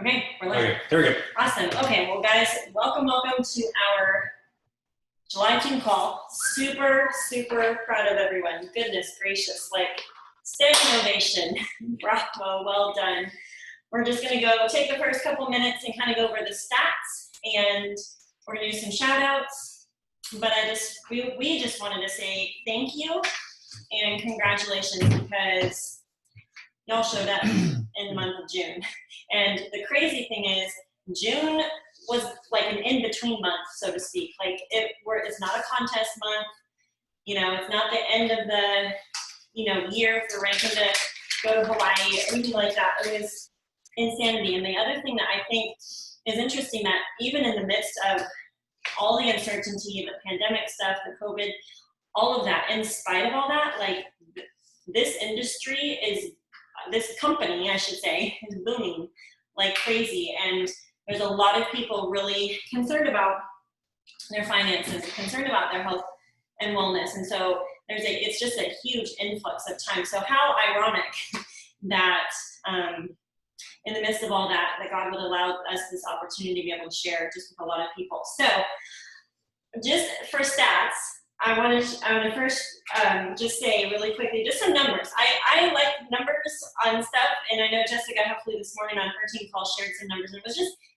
Okay, we're live. Okay, there we go. Awesome. Okay, well, guys, welcome to our July team call. Super proud of everyone. Goodness gracious, like standing ovation. Bravo, well done. We're just going to go take the first couple minutes and kind of go over the stats, and we're going to do some shout outs. But we just wanted to say thank you and congratulations because y'all showed up in the month of June. And the crazy thing is, June was like an in-between month, so to speak. Like it's not a contest month. You know, it's not the end of the, year for ranking to go to Hawaii, anything like that. It was insanity. And the other thing that I think is interesting, that even in the midst of all the uncertainty, the pandemic stuff, the COVID, all of that, in spite of all that, like this industry this company, I should say, is booming like crazy. And there's a lot of people really concerned about their finances, concerned about their health and wellness. And so it's just a huge influx of time. So how ironic that in the midst of all that God would allow us this opportunity to be able to share just with a lot of people. So just for stats, I want to first just say really quickly, just some numbers. I like numbers on stuff, and I know Jessica, hopefully this morning on her team call, shared some numbers, and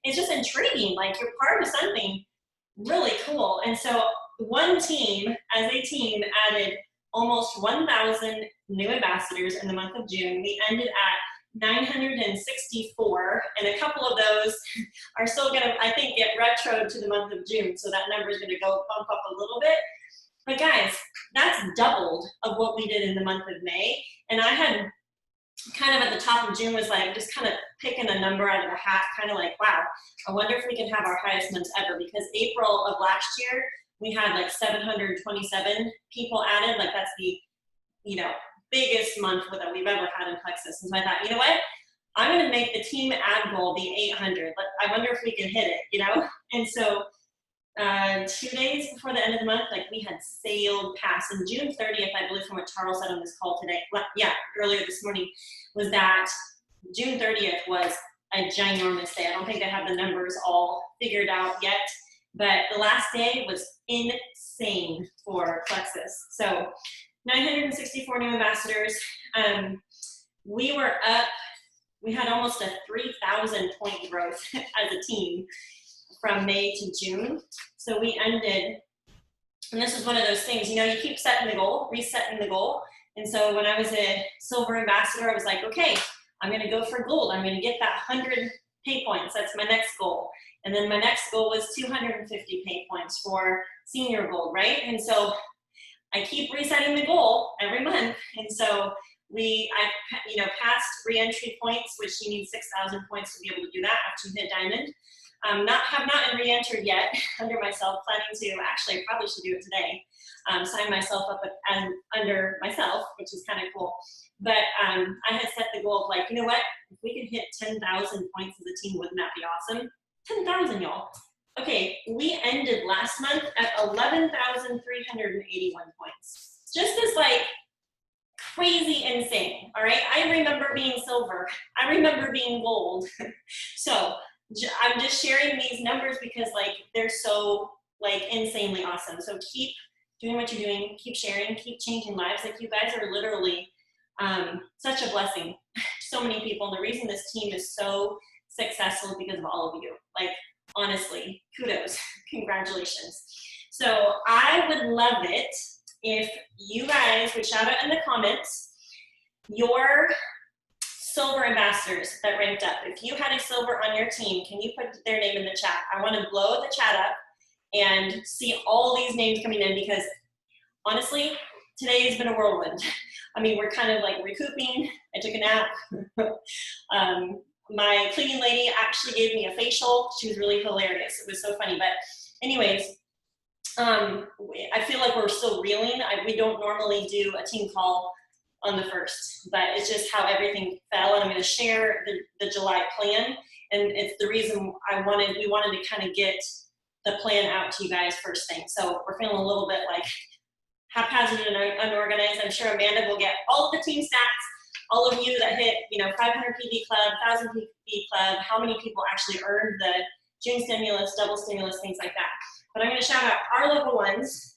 it's just intriguing. Like, you're part of something really cool. And so one team, as a team, added almost 1,000 new ambassadors in the month of June. We ended at 964, and a couple of those are still going to, I think, get retroed to the month of June. So that number is going to go bump up a little bit. But guys, that's doubled of what we did in the month of May. And I had kind of at the top of June was like just kind of picking a number out of a hat, kind of like, wow, I wonder if we can have our highest months ever, because April of last year, we had like 727 people added. Like, that's the, biggest month that we've ever had in Plexus. And so I thought, you know what? I'm going to make the team ad goal be 800. But I wonder if we can hit it, And so 2 days before the end of the month, like, we had sailed past. And June 30th, I believe, from what Charles said on this call today, earlier this morning, was that June 30th was a ginormous day. I don't think they have the numbers all figured out yet, but the last day was insane for Plexus. So 964 new ambassadors. We were up, we had almost a 3,000 point growth as a team from May to June. So we ended, and this is one of those things, you keep setting the goal, resetting the goal. And so when I was a silver ambassador, I was like, okay, I'm going to go for gold. I'm going to get that 100 pay points. That's my next goal. And then my next goal was 250 pay points for senior gold, right? And so I keep resetting the goal every month. And so I passed re-entry points, which you need 6,000 points to be able to do that after you hit diamond. Have not re-entered yet under myself, planning to, actually, I probably should do it today, sign myself up under myself, which is kind of cool. But I had set the goal of, like, you know what, if we could hit 10,000 points as a team, wouldn't that be awesome? 10,000, y'all. Okay, we ended last month at 11,381 points. Just as, like, crazy insane, all right? I remember being silver. I remember being gold. So I'm just sharing these numbers because, like, they're so, like, insanely awesome. So keep doing what you're doing, keep sharing, keep changing lives. Like, you guys are literally such a blessing to so many people. And the reason this team is so successful is because of all of you. Like, honestly, kudos, congratulations. So I would love it if you guys would shout out in the comments your silver ambassadors that ranked up. If you had a silver on your team, can you put their name in the chat? I want to blow the chat up and see all these names coming in, because honestly, today has been a whirlwind. I mean, we're kind of like recouping. I took a nap. My cleaning lady actually gave me a facial. She was really hilarious. It was so funny. But anyways, I feel like we're still reeling. We don't normally do a team call on the 1st, but it's just how everything fell. And I'm going to share the July plan. And it's the reason we wanted to kind of get the plan out to you guys first thing. So we're feeling a little bit like haphazard and unorganized. I'm sure Amanda will get all of the team stats all of you that hit, 500 PB club, 1,000 PB club, how many people actually earned the June stimulus, double stimulus, things like that. But I'm going to shout out our level ones.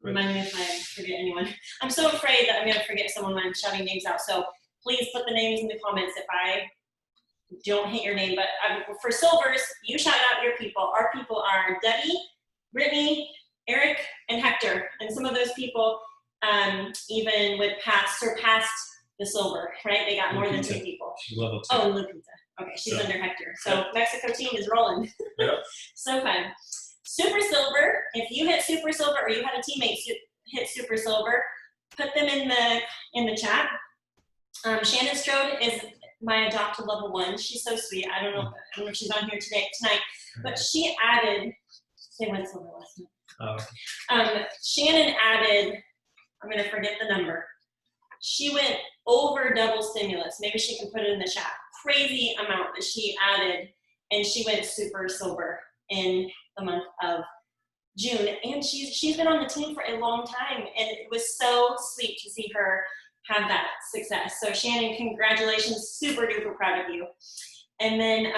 Remind me if I forget anyone. I'm so afraid that I'm going to forget someone when I'm shouting names out. So please put the names in the comments if I don't hit your name. But for silvers, you shout out your people. Our people are Debbie, Brittany, Eric, and Hector. And some of those people even would surpassed the silver, right? They got more than 2 people. She's level 2. Oh, Lupita. Okay, she's under Hector. So Mexico team is rolling. Yep. So fun. Super silver, if you hit super silver or you had a teammate hit super silver, put them in the chat. Shannon Strode is my adopted level 1. She's so sweet. I don't know if she's on here tonight, but she added, they went silver last night. Shannon added, I'm gonna forget the number. She went over double stimulus. Maybe she can put it in the chat. Crazy amount that she added, and she went super silver in the month of June. And she's been on the team for a long time, and it was so sweet to see her have that success. So Shannon, congratulations, super duper proud of you. And then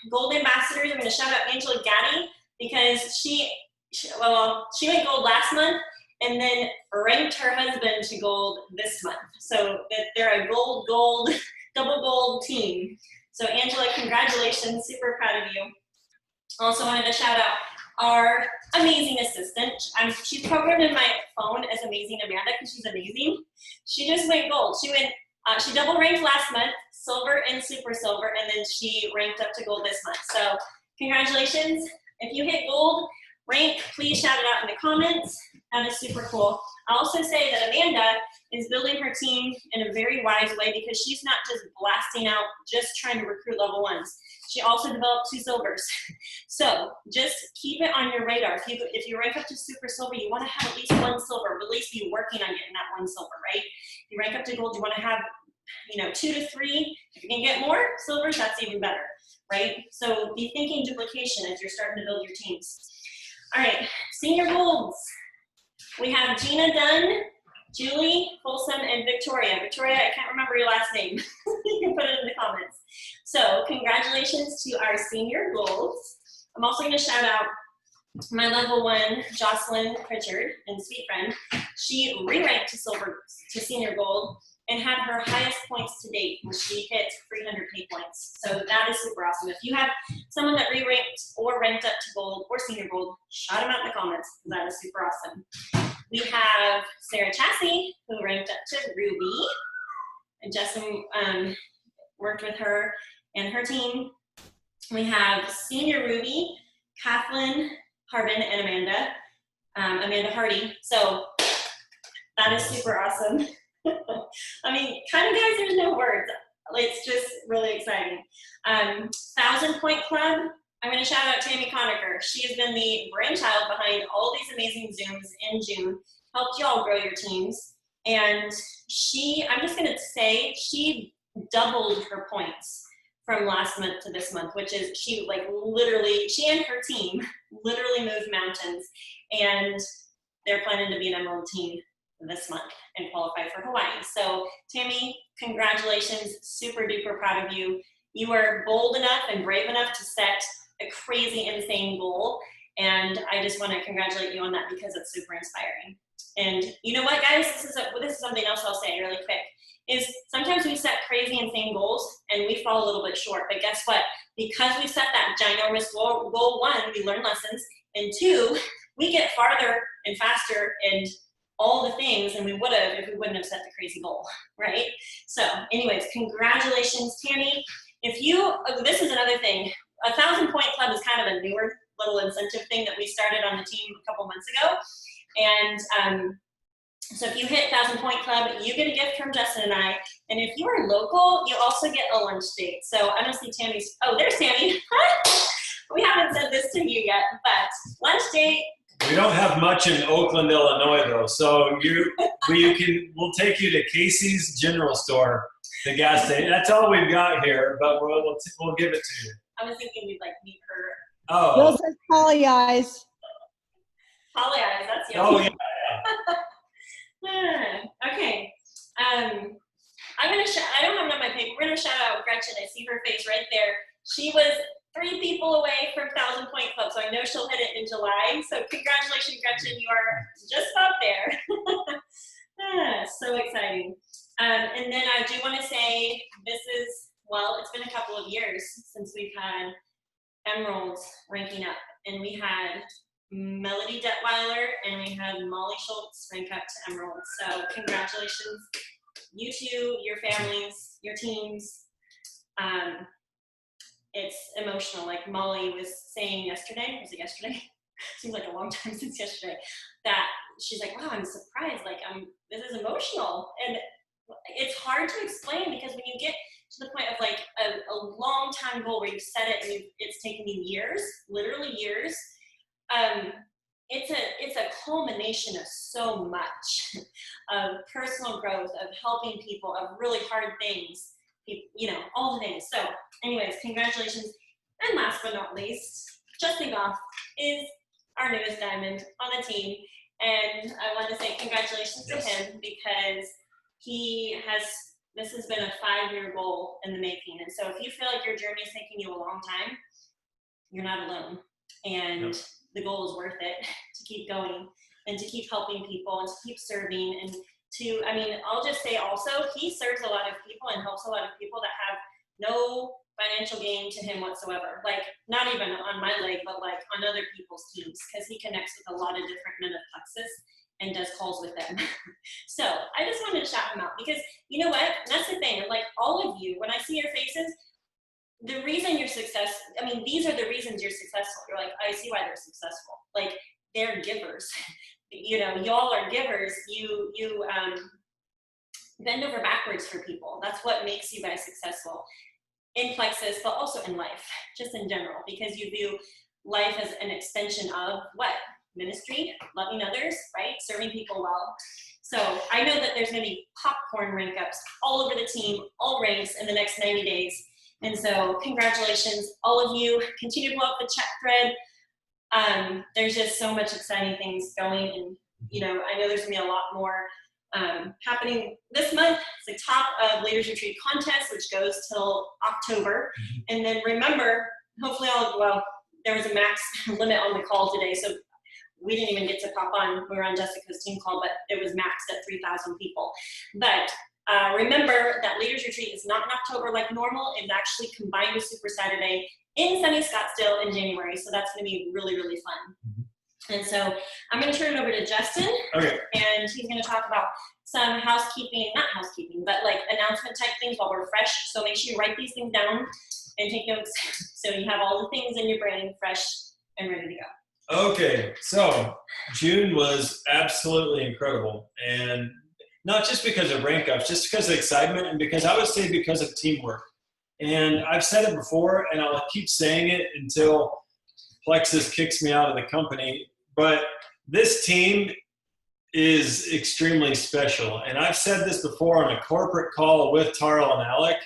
gold ambassadors, I'm gonna shout out Angela Gaddy, because she went gold last month and then ranked her husband to gold this month. So they're a gold, double gold team. So Angela, congratulations, super proud of you. Also wanted to shout out our amazing assistant. She's programmed in my phone as Amazing Amanda because she's amazing. She just went gold. She double ranked last month, silver and super silver, and then she ranked up to gold this month. So congratulations. If you hit gold rank, please shout it out in the comments. That is super cool. I'll also say that Amanda is building her team in a very wise way, because she's not just blasting out, just trying to recruit level 1s. She also developed 2 silvers. So just keep it on your radar. If you rank up to super silver, you want to have at least 1 silver, but at least be working on getting that 1 silver, right? If you rank up to gold, you want to have 2 to 3. If you can get more silvers, that's even better, right? So be thinking duplication as you're starting to build your teams. All right, senior golds. We have Gina Dunn, Julie, Folsom, and Victoria. Victoria, I can't remember your last name. You can put it in the comments. So congratulations to our senior golds. I'm also gonna shout out my level 1, Jocelyn Pritchard, and sweet friend. She re-ranked to senior gold and had her highest points to date when she hit 300K points. So that is super awesome. If you have someone that re-ranked or ranked up to gold or senior gold, shout them out in the comments. That is super awesome. We have Sarah Chassie, who ranked up to Ruby. And Justin worked with her and her team. We have senior Ruby, Kathleen Harbin, and Amanda Hardy. So that is super awesome. I mean, kind of guys, there's no words. It's just really exciting. 1,000 Point Club, I'm going to shout out Tammy Conacher. She has been the brainchild behind all these amazing Zooms in June, helped y'all grow your teams. And I'm just going to say, she doubled her points from last month to this month, which is she and her team literally moved mountains, and they're planning to be an Emerald team this month and qualify for Hawaii. So Tammy, congratulations, super duper proud of you. You were bold enough and brave enough to set a crazy, insane goal, and I just want to congratulate you on that because it's super inspiring. And you know what, guys, this is something else I'll say really quick, is sometimes we set crazy, insane goals and we fall a little bit short, but guess what? Because we set that ginormous goal, 1, we learn lessons, and 2, we get farther and faster and all the things than we would have if we wouldn't have set the crazy goal, right? So anyways, congratulations, Tammy. This is another thing, 1,000 Point Club is kind of a newer little incentive thing that we started on the team a couple months ago. And so if you hit 1,000 Point Club, you get a gift from Justin and I. And if you are local, you also get a lunch date. So I don't see Tammy's, oh, there's Tammy. We haven't said this to you yet, but lunch date. We don't have much in Oakland, Illinois, though. So we'll take you to Casey's General Store, the gas station. That's all we've got here, but we'll give it to you. I was thinking we'd meet her. Oh. Those are Polly Eyes. Polly Eyes, that's you. Oh yeah. Okay. I don't have it on my paper. We're gonna shout out Gretchen. I see her face right there. She was 3 people away from 1,000 Point Club, so I know she'll hit it in July. So congratulations, Gretchen. You are just about there. So exciting. And then I do want to say it's been a couple of years since we've had Emeralds ranking up, and we had Melody Detweiler and we had Molly Schultz rank up to Emerald. So congratulations, you two, your families, your teams. It's emotional. Like Molly was saying yesterday, was it yesterday? Seems like a long time since yesterday, that she's like, wow, I'm surprised. Like, this is emotional. And it's hard to explain because when you get to the point of like a long time goal where you've set it and it's taken you years, literally years, it's a culmination of so much of personal growth, of helping people, of really hard things, all the things. So anyways, congratulations. And last but not least, Justin Goff is our newest diamond on the team. And I want to say congratulations to him because this has been a 5-year goal in the making. And so if you feel like your journey is taking you a long time, you're not alone. And the goal is worth it to keep going and to keep helping people and to keep serving and I'll just say also, he serves a lot of people and helps a lot of people that have no financial gain to him whatsoever. Like, not even on my leg, but like on other people's teams, because he connects with a lot of different men of Plexus and does calls with them. So I just wanted to shout him out because you know what? That's the thing. Like, all of you, when I see your faces, the reason you're successful, these are the reasons you're successful. You're like, I see why they're successful. Like, they're givers. Y'all are givers. You bend over backwards for people. That's what makes you guys successful in Plexus, but also in life, just in general, because you view life as an extension of what? Ministry, loving others, right? Serving people well. So I know that there's going to be popcorn rank ups all over the team, all ranks in the next 90 days. And so congratulations, all of you. Continue to blow up the chat thread. There's just so much exciting things going, and I know there's gonna be a lot more happening this month. It's the Top of Leaders Retreat contest, which goes till October. And then remember, hopefully there was a max limit on the call today, so we didn't even get to pop on. We were on Jessica's team call, but it was maxed at 3,000 people. But remember that Leaders Retreat is not in October like normal. It's actually combined with Super Saturday in sunny Scottsdale in January. So that's going to be really, really fun. And so I'm going to turn it over to Justin. Okay. And he's going to talk about some not housekeeping, but like announcement type things while we're fresh. So make sure you write these things down and take notes so you have all the things in your brain fresh and ready to go. Okay. So June was absolutely incredible. And not just because of rank ups, just because of excitement, and because I would say because of teamwork. And I've said it before, and I'll keep saying it until Plexus kicks me out of the company. But this team is extremely special. And I've said this before on a corporate call with Tarl and Alec.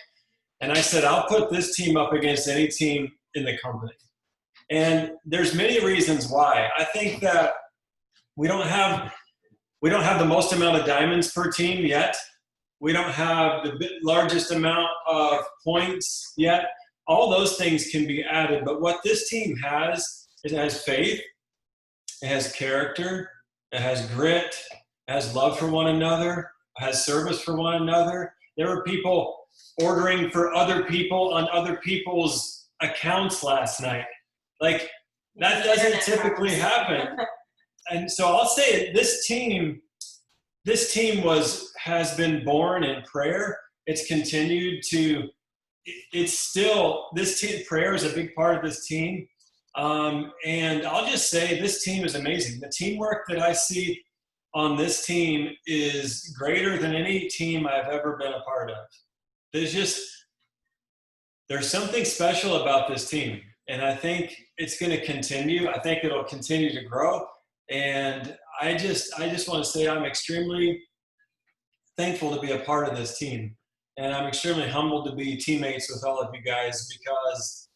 And I said, I'll put this team up against any team in the company. And there's many reasons why. I think that we don't have the most amount of diamonds per team yet. We don't have the largest amount of points yet. All those things can be added, but what this team has, it has faith, it has character, it has grit, it has love for one another, it has service for one another. There were people ordering for other people on other people's accounts last night. Like, that doesn't typically happen. And so I'll say this team has been born in prayer. It's continued to, it's still, this team, prayer is a big part of this team. And I'll just say this team is amazing. The teamwork that I see on this team is greater than any team I've ever been a part of. There's something special about this team. And I think it's going to continue. I think it'll continue to grow. And I just want to say I'm extremely thankful to be a part of this team. And I'm extremely humbled to be teammates with all of you guys, because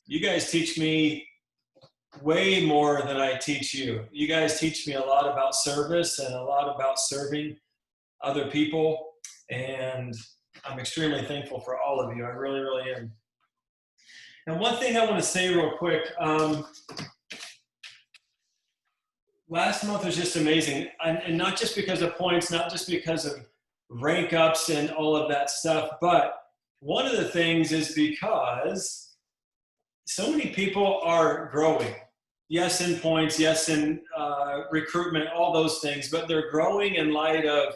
you guys teach me way more than I teach you. You guys teach me a lot about service and a lot about serving other people. And I'm extremely thankful for all of you. I really, really am. And one thing I want to say real quick, last month was just amazing. And not just because of points, not just because of rank ups and all of that stuff, but one of the things is because so many people are growing. Yes, in points, yes, in recruitment, all those things, but they're growing in light of,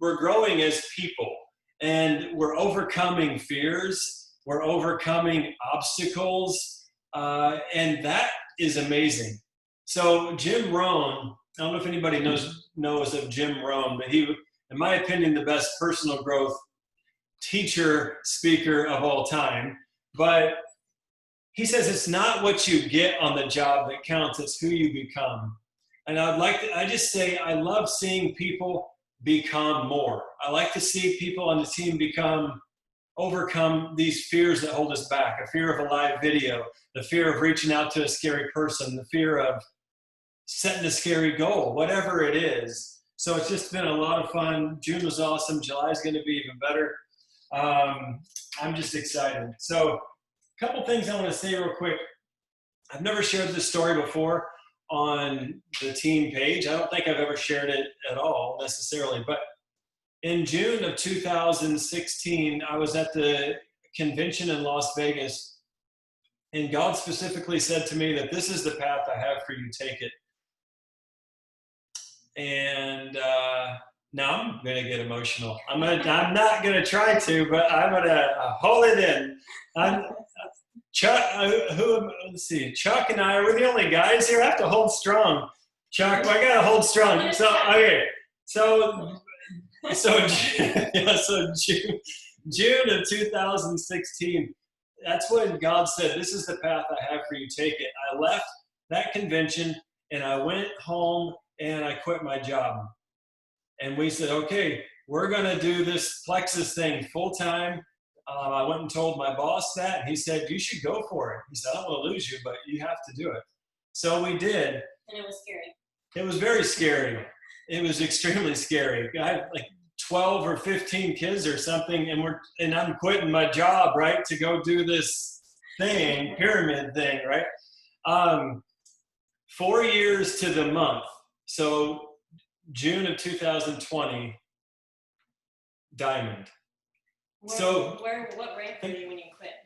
we're growing as people, and we're overcoming fears, we're overcoming obstacles, and that is amazing. So Jim Rohn, I don't know if anybody knows of Jim Rohn, but he, in my opinion, the best personal growth teacher, speaker of all time. But he says it's not what you get on the job that counts, it's who you become. And I just say, I love seeing people become more. I like to see people on the team overcome these fears that hold us back. A fear of a live video, the fear of reaching out to a scary person, the fear of setting a scary goal, whatever it is. So it's just been a lot of fun. June was awesome. July is going to be even better. I'm just excited. So a couple things I want to say real quick. I've never shared this story before on the team page. I don't think I've ever shared it at all necessarily, but in June of 2016, I was at the convention in Las Vegas, and God specifically said to me that this is the path I have for you, take it. And now I'm gonna get emotional. I'm not gonna try to, but I'm gonna hold it in. Chuck, let's see. Chuck and I are the only guys here. I have to hold strong. Chuck, I gotta hold strong. So okay, so June of 2016. That's when God said, "This is the path I have for you. Take it." I left that convention and I went home and I quit my job. And we said, "Okay, we're gonna do this Plexus thing full time." I went and told my boss that, and he said, "You should go for it." He said, "I don't want to lose you, but you have to do it." So we did. And it was scary. It was very scary. It was extremely scary. I had like 12 or 15 kids or something, and I'm quitting my job, right, to go do this thing, pyramid thing, right? 4 years to the month. So June of 2020, Diamond. What rank were you when you quit?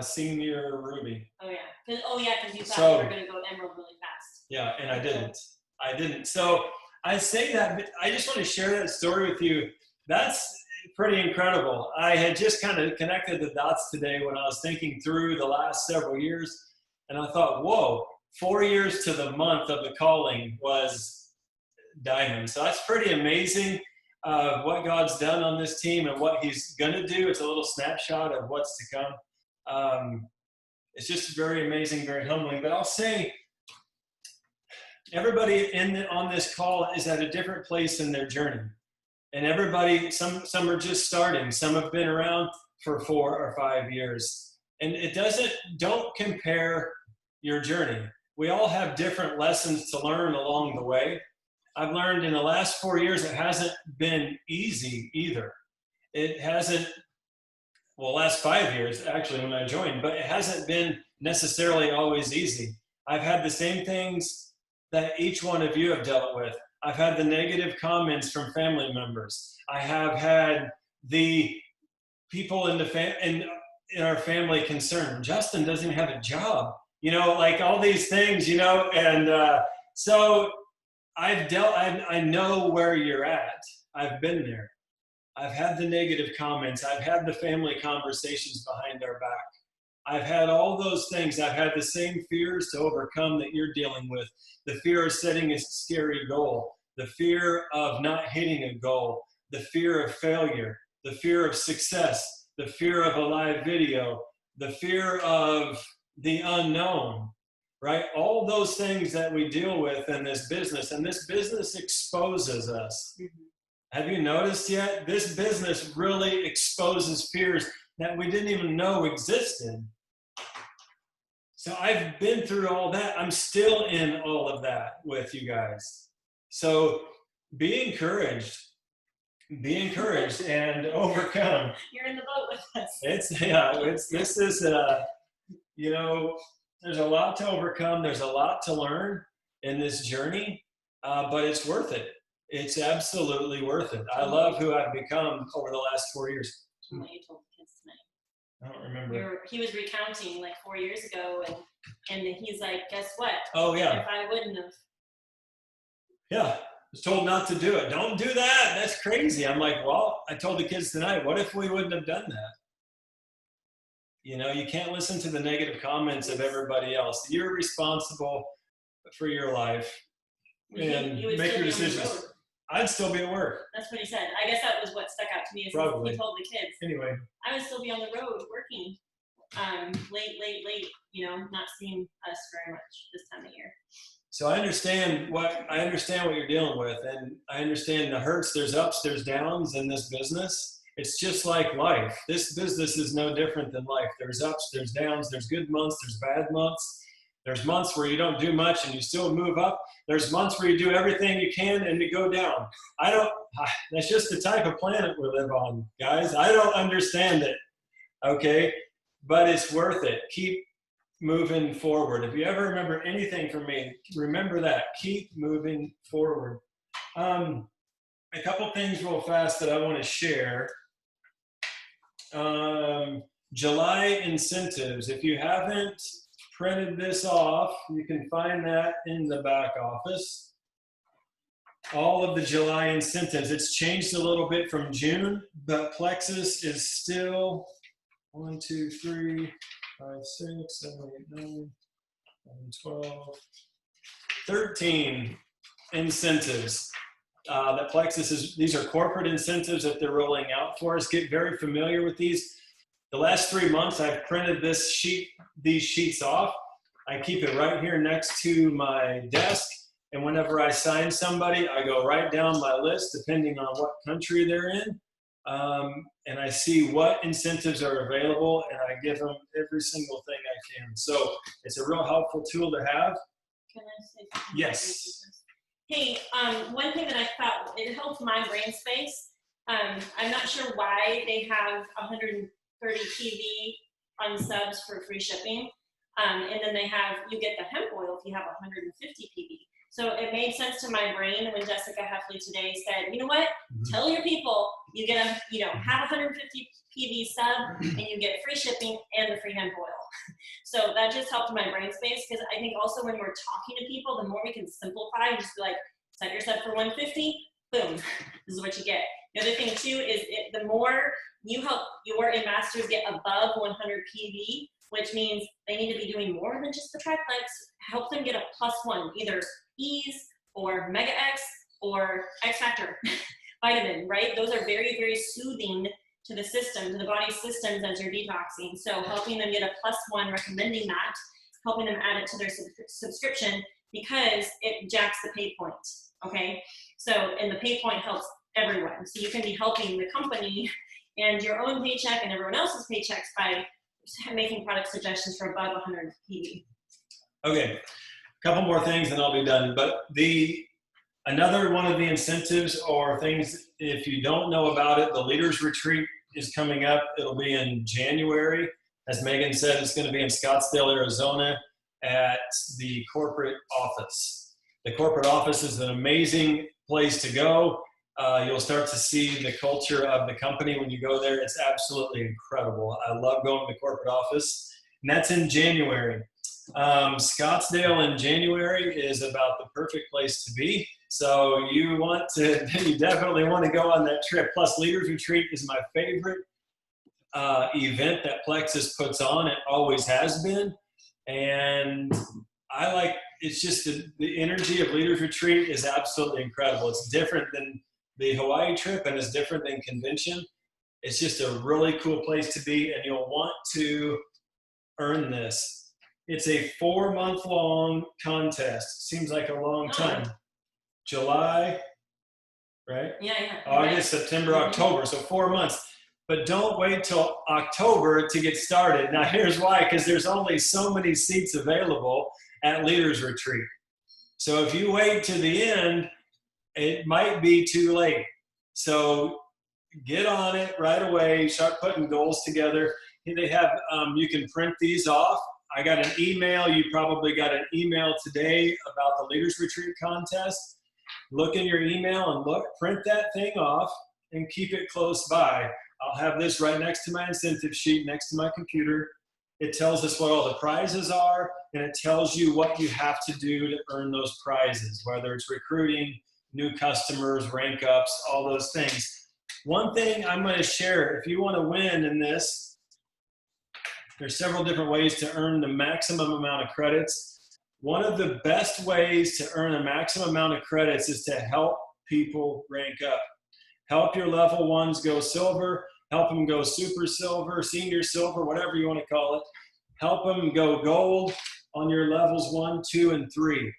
Senior Ruby. Oh yeah, because you thought you were going to go Emerald really fast. Yeah, and I didn't. So I say that, but I just want to share that story with you. That's pretty incredible. I had just kind of connected the dots today when I was thinking through the last several years, and I thought, whoa, 4 years to the month of the calling was Diamond. So that's pretty amazing. What God's done on this team and what he's going to do. It's a little snapshot of what's to come. It's just very amazing, very humbling. But I'll say everybody on this call is at a different place in their journey. And everybody, some are just starting. Some have been around for 4 or 5 years. And don't compare your journey. We all have different lessons to learn along the way. I've learned in the last 4 years, it hasn't been easy either. It hasn't, last 5 years actually when I joined, but it hasn't been necessarily always easy. I've had the same things that each one of you have dealt with. I've had the negative comments from family members. I have had the people in our family concerned. Justin doesn't even have a job, like all these things, and so I know where you're at. I've been there. I've had the negative comments. I've had the family conversations behind our back. I've had all those things. I've had the same fears to overcome that you're dealing with. The fear of setting a scary goal, the fear of not hitting a goal, the fear of failure, the fear of success, the fear of a live video, the fear of the unknown, right? All those things that we deal with in this business, and this business exposes us. Mm-hmm. Have you noticed yet? This business really exposes fears that we didn't even know existed. So I've been through all that. I'm still in all of that with you guys. So be encouraged. be encouraged and overcome. You're in the boat with us. This is there's a lot to overcome. There's a lot to learn in this journey, but it's worth it. It's absolutely worth it. I love who I've become over the last 4 years. What you told the kids tonight. I don't remember. He was recounting like 4 years ago, and he's like, guess what? Oh yeah. If I wouldn't have. Yeah. I was told not to do it. Don't do that. That's crazy. I'm like, well, I told the kids tonight, what if we wouldn't have done that? You can't listen to the negative comments of everybody else. You're responsible for your life and You would make still your be on the decisions. road. I'd still be at work. That's what he said. I guess that was what stuck out to me. Is Probably. He told the kids, Anyway. I would still be on the road working late, not seeing us very much this time of year. So I understand what you're dealing with, and I understand the hurts. There's ups, there's downs in this business. It's just like life. This business is no different than life. There's ups, there's downs, there's good months, there's bad months. There's months where you don't do much and you still move up. There's months where you do everything you can and you go down. That's just the type of planet we live on, guys. I don't understand it, okay? But it's worth it. Keep moving forward. If you ever remember anything from me, remember that. Keep moving forward. A couple things real fast that I want to share. July incentives. If you haven't printed this off, you can find that in the back office. All of the July incentives. It's changed a little bit from June, but Plexus is still 1, 2, 3, 5, 6, 7, 8, 9, 11, 12, 13 incentives that Plexus is. These are corporate incentives that they're rolling out for us. Get very familiar with these. The last 3 months, I've printed these sheets off. I keep it right here next to my desk. And whenever I sign somebody, I go right down my list, depending on what country they're in. And I see what incentives are available, and I give them every single thing I can. So it's a real helpful tool to have. Can I say something? Yes. Hey, one thing that I thought, it helped my brain space. I'm not sure why they have 130 PV on subs for free shipping. And then you get the hemp oil if you have 150 PV. So it made sense to my brain when Jessica Heffley today said, you know what, tell your people you get have 150 PV sub and you get free shipping and the free hemp oil. So that just helped my brain space, because I think also when we're talking to people, the more we can simplify, just be like, set your sub for 150, boom, this is what you get. The other thing too is the more you help your ambassadors get above 100 PV, which means they need to be doing more than just the triplex, help them get a +1, either Ease or Mega X or X Factor vitamin, right? Those are very, very soothing to the system, to the body's systems as you're detoxing. So helping them get a +1, recommending that, helping them add it to their subscription, because it jacks the pay point, okay? So, and the pay point helps everyone. So you can be helping the company and your own paycheck and everyone else's paychecks by making product suggestions for above 100 PV. Okay, a couple more things and I'll be done. But another one of the incentives or things, if you don't know about it, the Leaders Retreat is coming up. It'll be in January. As Megan said, it's going to be in Scottsdale, Arizona at the corporate office. The corporate office is an amazing place to go. You'll start to see the culture of the company when you go there. It's absolutely incredible. I love going to the corporate office. And that's in January. Scottsdale in January is about the perfect place to be. So you definitely want to go on that trip. Plus, Leaders Retreat is my favorite event that Plexus puts on. It always has been. And it's just the energy of Leaders Retreat is absolutely incredible. It's different than the Hawaii trip, and it's different than convention. It's just a really cool place to be, and you'll want to earn this. It's a 4-month-long contest. Seems like a long time. July, right? Yeah. August, September, October, so 4 months. But don't wait till October to get started. Now here's why, because there's only so many seats available at Leaders Retreat. So if you wait to the end, it might be too late. So get on it right away. Start putting goals together. They have, you can print these off. I got an email. You probably got an email today about the Leaders Retreat contest. Look in your email and print that thing off and keep it close by. I'll have this right next to my incentive sheet, next to my computer. It tells us what all the prizes are, and it tells you what you have to do to earn those prizes, whether it's recruiting, new customers, rank ups, all those things. One thing I'm going to share, if you want to win in this, there's several different ways to earn the maximum amount of credits. One of the best ways to earn a maximum amount of credits is to help people rank up. Help your level ones go silver, help them go super silver, senior silver, whatever you want to call it. Help them go gold on your levels 1, 2, and 3.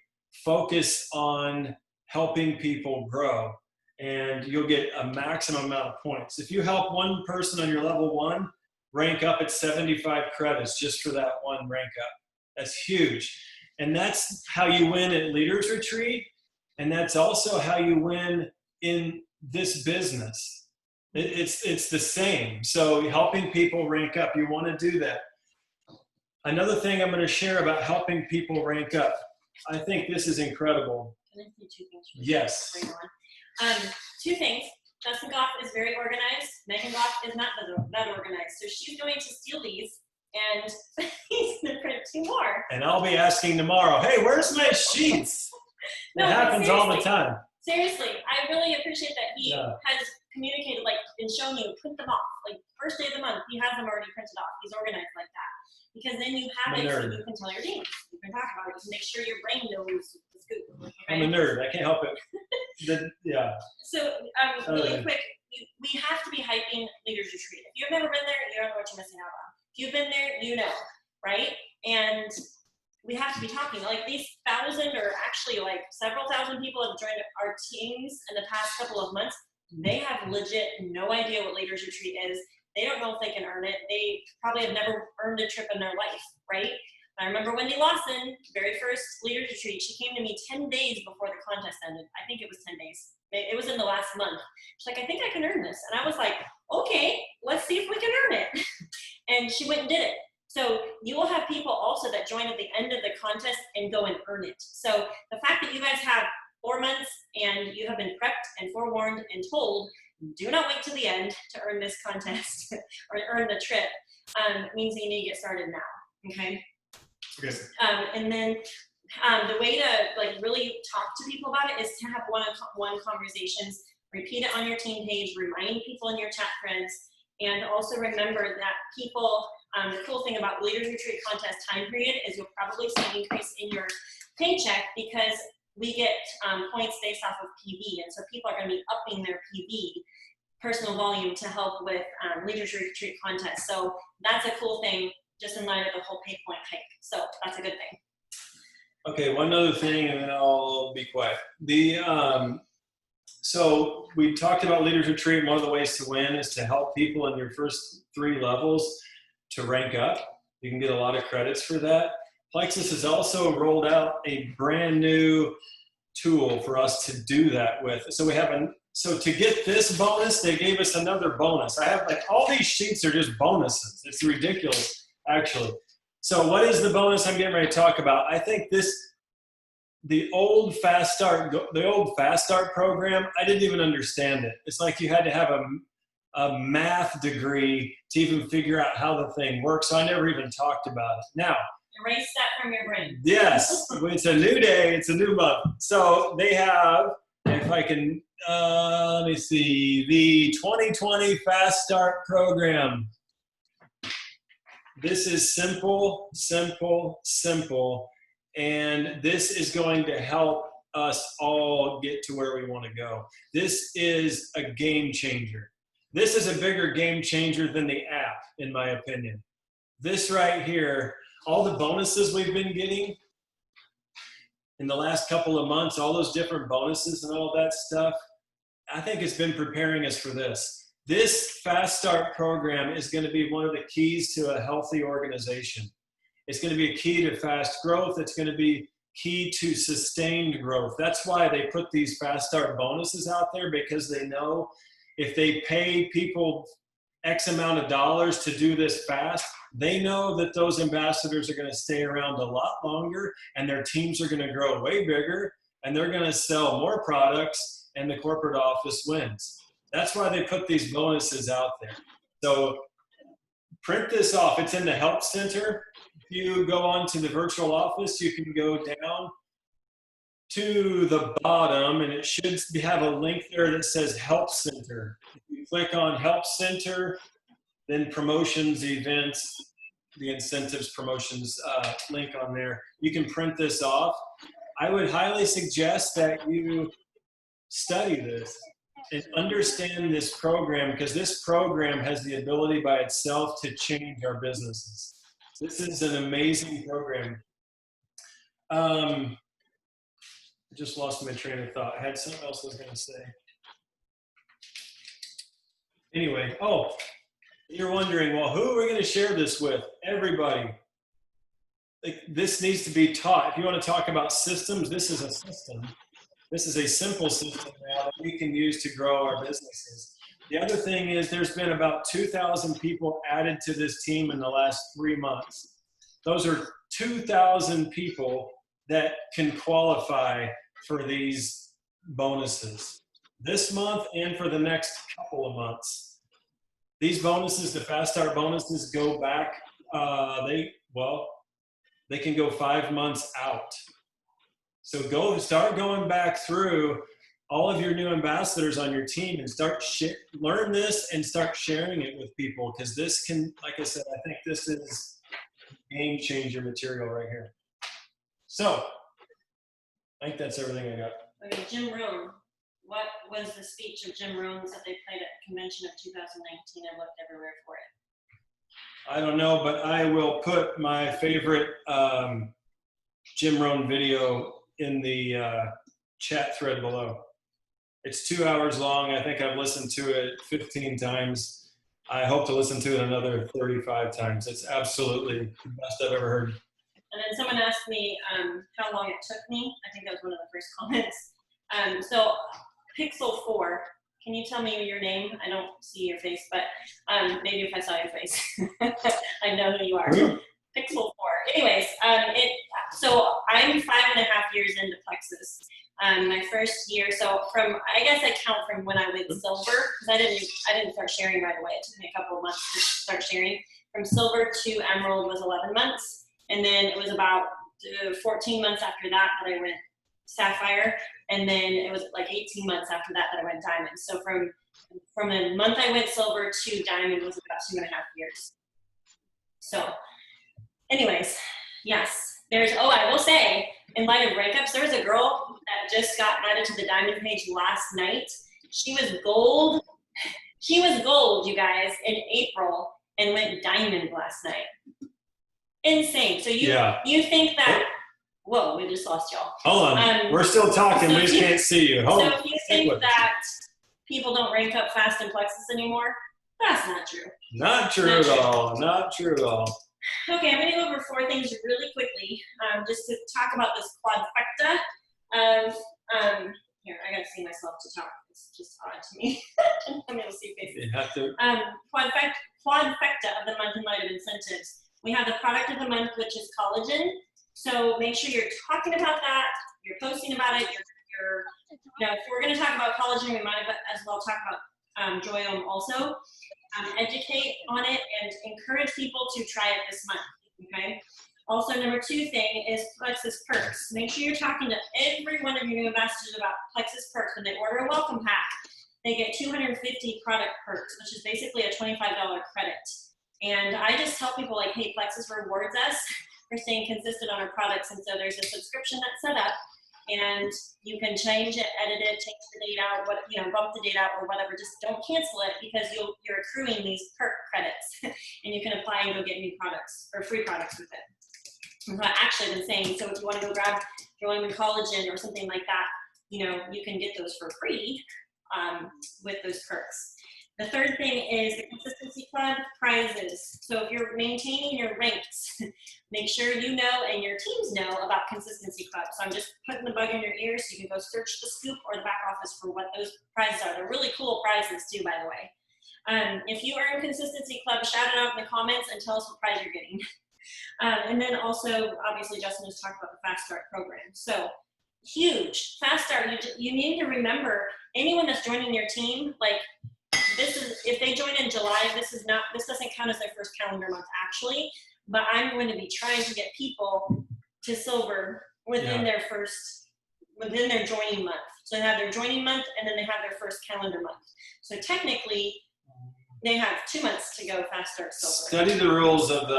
Focus on helping people grow, and you'll get a maximum amount of points. If you help one person on your level 1 rank up at 75 credits just for that one rank up, that's huge. And that's how you win at Leaders Retreat, and that's also how you win in this business. It's the same. So helping people rank up, you want to do that. Another thing I'm going to share about helping people rank up, I think this is incredible. Can I say 2 things? Yes. 2 things. Dustin Goff is very organized. Megan Goff is not that organized. So she's going to steal these, and he's going to print 2 more. And I'll be asking tomorrow, hey, where's my sheets? No, It happens all the seriously. time. Seriously, I really appreciate that he Yeah. has communicated, like, and shown you, print them off. Like, first day of the month, he has them already printed off. He's organized like that. Because then you have I'm a it so nerd. you can tell your teams. You can talk about it. You can make sure your brain knows the scoop. Okay? I'm a nerd. I can't help it. Yeah. So, really quick, we have to be hyping Leaders Retreat. If you've never been there, you don't know what you're missing out on. If you've been there, you know, right? And we have to be talking. Like, these 1,000 or actually like several thousand people have joined our teams in the past couple of months. They have legit no idea what Leaders Retreat is. They don't know if they can earn it. They probably have never earned a trip in their life, right? I remember Wendy Lawson, very first Leaders Retreat, she came to me 10 days before the contest ended. I think it was 10 days. It was in the last month. She's like, I think I can earn this. And I was like, okay, let's see if we can earn it. And she went and did it. So you will have people also that join at the end of the contest and go and earn it. So the fact that you guys have 4 months and you have been prepped and forewarned and told, do not wait till the end to earn this contest or earn the trip, means that you need to get started now, okay? Okay. And then the way to like really talk to people about it is to have one-on-one conversations, repeat it on your team page, remind people in your chat threads, and also remember that people, the cool thing about Leaders Retreat contest time period is you'll probably see an increase in your paycheck because we get points based off of PV, and so people are going to be upping their PV, personal volume, to help with Leaders Retreat contest. So that's a cool thing, just in light of the whole pay point hike. So that's a good thing. Okay, one other thing, and then I'll be quiet. So we talked about Leaders Retreat. One of the ways to win is to help people in your first 3 levels to rank up. You can get a lot of credits for that. Plexus has also rolled out a brand new tool for us to do that with. So we have so to get this bonus, they gave us another bonus. I have like all these sheets are just bonuses. It's ridiculous, actually. So what is the bonus I'm getting ready to talk about? I think the old Fast Start program, I didn't even understand it. It's like you had to have a math degree to even figure out how the thing works. So I never even talked about it. Now, Erase that from your brain. yes, it's a new day, it's a new month. So they have, if I can, let me see, the 2020 Fast Start program. This is simple, simple, simple, and this is going to help us all get to where we want to go. This is a game changer. This is a bigger game changer than the app, in my opinion. This right here, all the bonuses we've been getting in the last couple of months, all those different bonuses and all that stuff, I think it's been preparing us for this. This Fast Start program is going to be one of the keys to a healthy organization. It's going to be a key to fast growth. It's going to be key to sustained growth. That's why they put these Fast Start bonuses out there, because they know if they pay people X amount of dollars to do this fast, they know that those ambassadors are going to stay around a lot longer, and their teams are going to grow way bigger, and they're going to sell more products, and the corporate office wins. That's why they put these bonuses out there. So print this off. It's in the Help Center. If you go on to the virtual office, you can go down to the bottom, and it should have a link there that says Help Center. If you click on Help Center, then promotions, events, the incentives, promotions link on there. You can print this off. I would highly suggest that you study this and understand this program, because this program has the ability by itself to change our businesses. This is an amazing program. I just lost my train of thought. I had something else I was going to say. Anyway, oh, you're wondering, well, who are we going to share this with? Everybody. Like, this needs to be taught. If you want to talk about systems, this is a system. This is a simple system now that we can use to grow our businesses. The other thing is there's been about 2,000 people added to this team in the last 3 months. Those are 2,000 people that can qualify for these bonuses this month and for the next couple of months. These bonuses, the Fast Start bonuses, go back, they can go 5 months out. So start going back through all of your new ambassadors on your team and learn this and start sharing it with people, because this can, like I said, I think this is game changer material right here. So I think that's everything I got. Okay, Jim Rohn. What was the speech of Jim Rohn's that they played at the convention of 2019? I looked everywhere for it. I don't know, but I will put my favorite Jim Rohn video in the chat thread below. It's 2 hours long. I think I've listened to it 15 times. I hope to listen to it another 35 times. It's absolutely the best I've ever heard. And then someone asked me how long it took me. I think that was one of the first comments. So Pixel 4, can you tell me your name? I don't see your face, but maybe if I saw your face, I know who you are. Pixel 4. Anyways, so I'm 5.5 years into Plexus. My first year, so I guess I count from when I went silver, because I didn't start sharing right away. It took me a couple of months to start sharing. From silver to emerald was 11 months, and then it was about 14 months after that I went sapphire, and then it was like 18 months after that I went diamond. So from the month I went silver to diamond was about 2.5 years. So anyways, yes, I will say, in light of breakups, there was a girl that just got added to the diamond page last night. She was gold, you guys, in April, and went diamond last night. Insane. So you think that, whoa, we just lost y'all. Hold on, we're still talking, we just can't see you. Hold on. So if you think that people don't rank up fast in Plexus anymore, that's not true. Not true at all, not true at all. Okay, I'm going to go over 4 things really quickly, just to talk about this quadfecta of, here, I got to see myself to talk. It's just odd to me. I'm going to see faces. You have to. Quadfecta of the month in light of incentives. We have the product of the month, which is collagen. So make sure you're talking about that. You're posting about it. If we're going to talk about collagen, we might as well talk about Joyome also. Educate on it and encourage people to try it this month, okay? Also, number 2 thing is Plexus Perks. Make sure you're talking to every one of your new ambassadors about Plexus Perks. When they order a welcome pack, they get 250 product perks, which is basically a $25 credit. And I just tell people, like, hey, Plexus rewards us for staying consistent on our products, and so there's a subscription that's set up, and you can change it, edit it, change the date out, bump the date out or whatever. Just don't cancel it, because you're accruing these perk credits, and you can apply and go get new products or free products with it. And so I've actually been saying, so if you want to go grab Joyome Collagen or something like that, you can get those for free with those perks. The third thing is the Consistency Club prizes. So if you're maintaining your ranks, make sure you know and your teams know about Consistency Club. So I'm just putting the bug in your ear so you can go search the Scoop or the back office for what those prizes are. They're really cool prizes too, by the way. If you are in Consistency Club, shout it out in the comments and tell us what prize you're getting. And then also, obviously, Justin has talked about the Fast Start program. So huge. Fast Start, you need to remember, anyone that's joining your team, like, this is, if they join in July, this doesn't count as their first calendar month actually, but I'm going to be trying to get people to silver within their joining month. So they have their joining month and then they have their first calendar month. So technically they have 2 months to go Fast Start silver. Study the rules of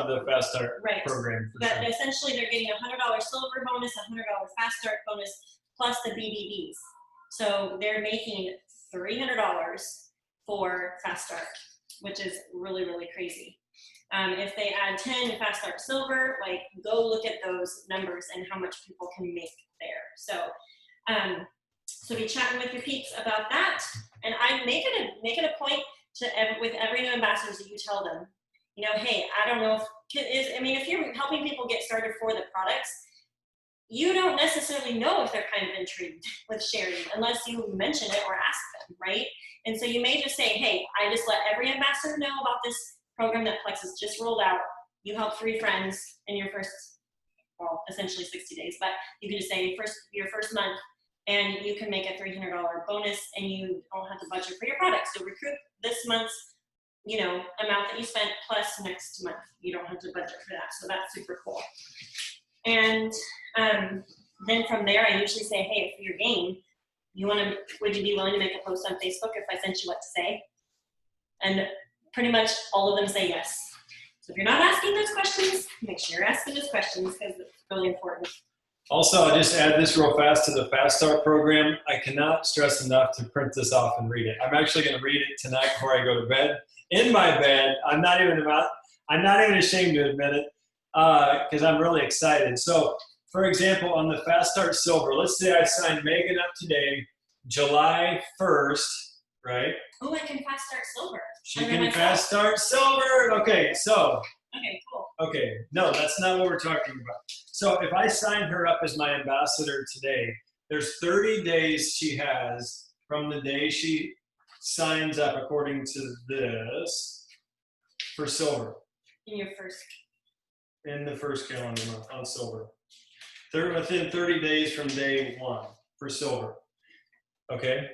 the Fast Start program. But essentially they're getting $100 silver bonus, $100 Fast Start bonus, plus the BBBs. So they're making $300 for Fast Start, which is really, really crazy. If they add 10 Fast Start Silver, like, go look at those numbers and how much people can make there. So be chatting with your peeps about that. And I make it a point with every new ambassador that you tell them, you know, hey, I don't know if you're helping people get started for the products, you don't necessarily know if they're kind of intrigued with sharing unless you mention it or ask them, right? And so you may just say, hey, I just let every ambassador know about this program that Plexus just rolled out. You help 3 friends in your first, well, essentially 60 days, but you can just say your first month, and you can make a $300 bonus, and you don't have to budget for your product. So recruit this month's, amount that you spent plus next month. You don't have to budget for that. So that's super cool. And then from there, I usually say, hey, for your game, would you be willing to make a post on Facebook if I sent you what to say? And pretty much all of them say yes. So if you're not asking those questions, make sure you're asking those questions because it's really important. Also, I'll just add this real fast to the Fast Start program. I cannot stress enough to print this off and read it. I'm actually going to read it tonight before I go to bed. In my bed, I'm not even ashamed to admit it because I'm really excited. So, for example, on the Fast Start Silver, let's say I signed Megan up today, July 1st, right? Oh, I can Fast Start Silver. She can Fast Start Silver. Okay, so. Okay, cool. Okay, no, that's not what we're talking about. So if I sign her up as my ambassador today, there's 30 days she has from the day she signs up, according to this, for silver. In the first calendar month on silver. Within 30 days from day 1 for silver. Okay?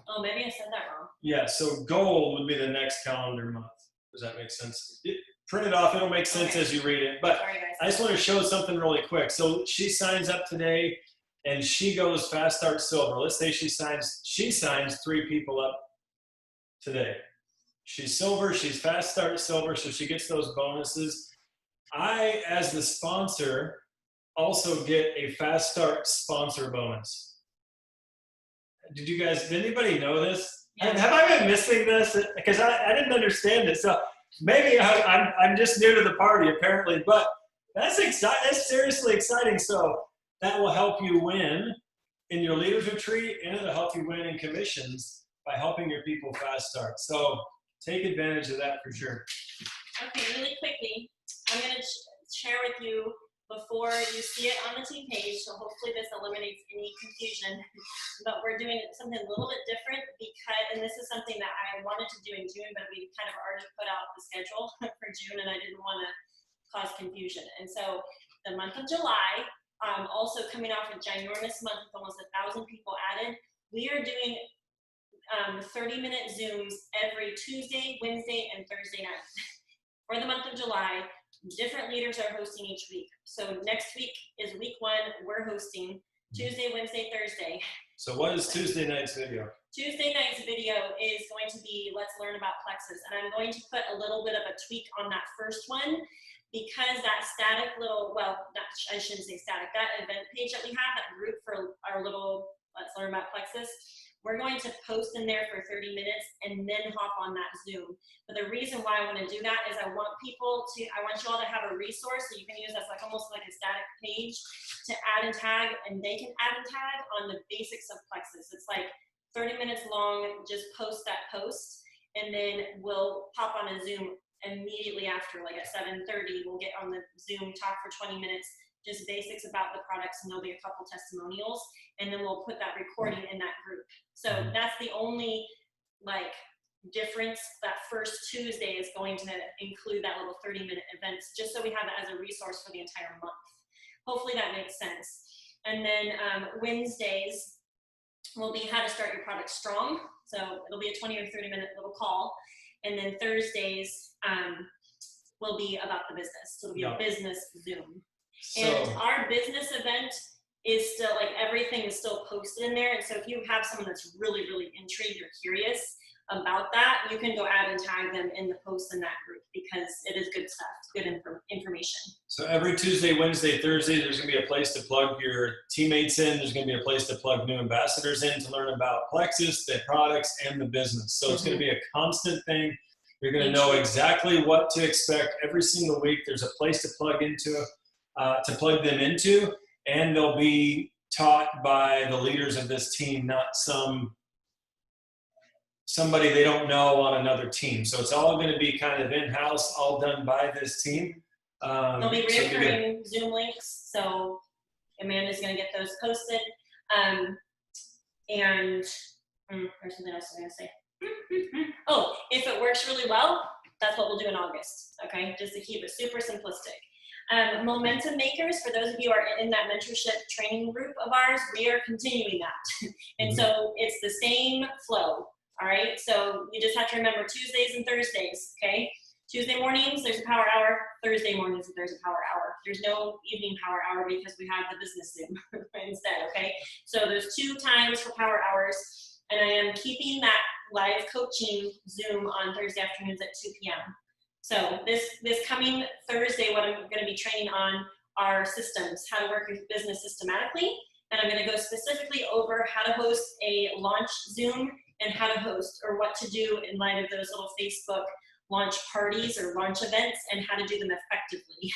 Oh, maybe I said that wrong. Yeah, so gold would be the next calendar month. Does that make sense? Print it off, it'll make sense as you read it. But sorry, guys. I just want to show something really quick. So she signs up today and she goes Fast Start Silver. Let's say she signs 3 people up today. She's silver, she's Fast Start Silver, so she gets those bonuses. I, as the sponsor, also get a Fast Start sponsor bonus. Did anybody know this? Yeah. Have I been missing this? Because I didn't understand it. So maybe I'm just new to the party apparently, but that's exciting. That's seriously exciting. So that will help you win in your leaders retreat, and it'll help you win in commissions by helping your people Fast Start. So take advantage of that for sure. Okay, really quickly, I'm going to share with you before you see it on the team page, so hopefully this eliminates any confusion, but we're doing something a little bit different and this is something that I wanted to do in June, but we kind of already put out the schedule for June and I didn't want to cause confusion. And so the month of July, also coming off a ginormous month with almost 1,000 people added, we are doing 30-minute Zooms every Tuesday, Wednesday, and Thursday night. For the month of July, different leaders are hosting each week. So next week is week 1. We're hosting Tuesday, Wednesday, Thursday. So what is Tuesday night's video? Tuesday night's video is going to be Let's Learn About Plexus. And I'm going to put a little bit of a tweak on that first one because that static little, I shouldn't say static, that event page that we have, that group for our little Let's Learn About Plexus, we're going to post in there for 30 minutes and then hop on that Zoom. But the reason why I want to do that is I want you all to have a resource that you can use that's almost like a static page to add and tag, and they can add and tag on the basics of Plexus. It's like 30 minutes long. Just post that post, and then we'll pop on a Zoom immediately after, like at 7:30. We'll get on the Zoom, talk for 20 minutes, just basics about the products, and there'll be a couple testimonials, and then we'll put that recording in that group. So that's the only like difference. That first Tuesday is going to include that little 30-minute events, just so we have it as a resource for the entire month. Hopefully that makes sense. And then Wednesdays will be how to start your product strong. So it'll be a 20 or 30-minute little call. And then Thursdays will be about the business. So it'll be a business Zoom. And our business event is still, like, everything is still posted in there. And so if you have someone that's really, really intrigued or curious about that, you can go add and tag them in the post in that group, because it is good stuff, good information. So every Tuesday, Wednesday, Thursday, there's going to be a place to plug your teammates in. There's going to be a place to plug new ambassadors in to learn about Plexus, their products, and the business. So it's going to be a constant thing. You're going to know exactly what to expect every single week. There's a place to plug them into, and they'll be taught by the leaders of this team, not somebody they don't know on another team. So it's all going to be kind of in-house, all done by this team. There'll be recurring Zoom links, so Amanda's going to get those posted. And there's something else I'm going to say. Oh, if it works really well, that's what we'll do in August, okay? Just to keep it super simplistic. Momentum Makers, for those of you who are in that mentorship training group of ours, we are continuing that. And so it's the same flow. All right, so you just have to remember Tuesdays and Thursdays, okay? Tuesday mornings, there's a power hour. Thursday mornings, there's a power hour. There's no evening power hour because we have the business Zoom instead, okay? So there's 2 times for power hours, and I am keeping that live coaching Zoom on Thursday afternoons at 2 p.m. So this coming Thursday, what I'm going to be training on are systems, how to work with business systematically, and I'm going to go specifically over how to host a launch Zoom and how to host, or what to do in light of those little Facebook launch parties or launch events, and how to do them effectively.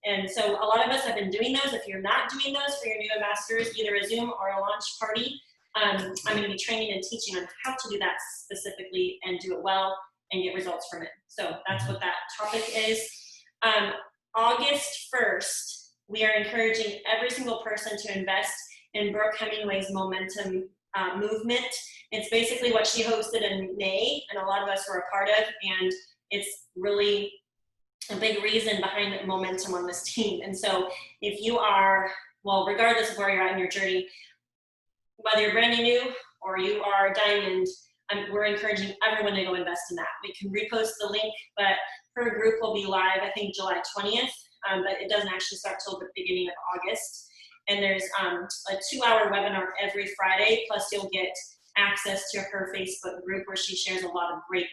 And so a lot of us have been doing those. If you're not doing those for your new ambassadors, either a Zoom or a launch party, I'm going to be training and teaching on how to do that specifically and do it well and get results from it. So that's what that topic is. August 1st, we are encouraging every single person to invest in Brooke Hemingway's Momentum movement. It's basically what she hosted in May, and a lot of us were a part of, and it's really a big reason behind the momentum on this team. And so if you are, well, regardless of where you're at in your journey, whether you're brand new or you are diamond, we're encouraging everyone to go invest in that. We can repost the link, but her group will be live, I think, July 20th, but it doesn't actually start till the beginning of August. And there's a 2-hour webinar every Friday, plus you'll get access to her Facebook group where she shares a lot of great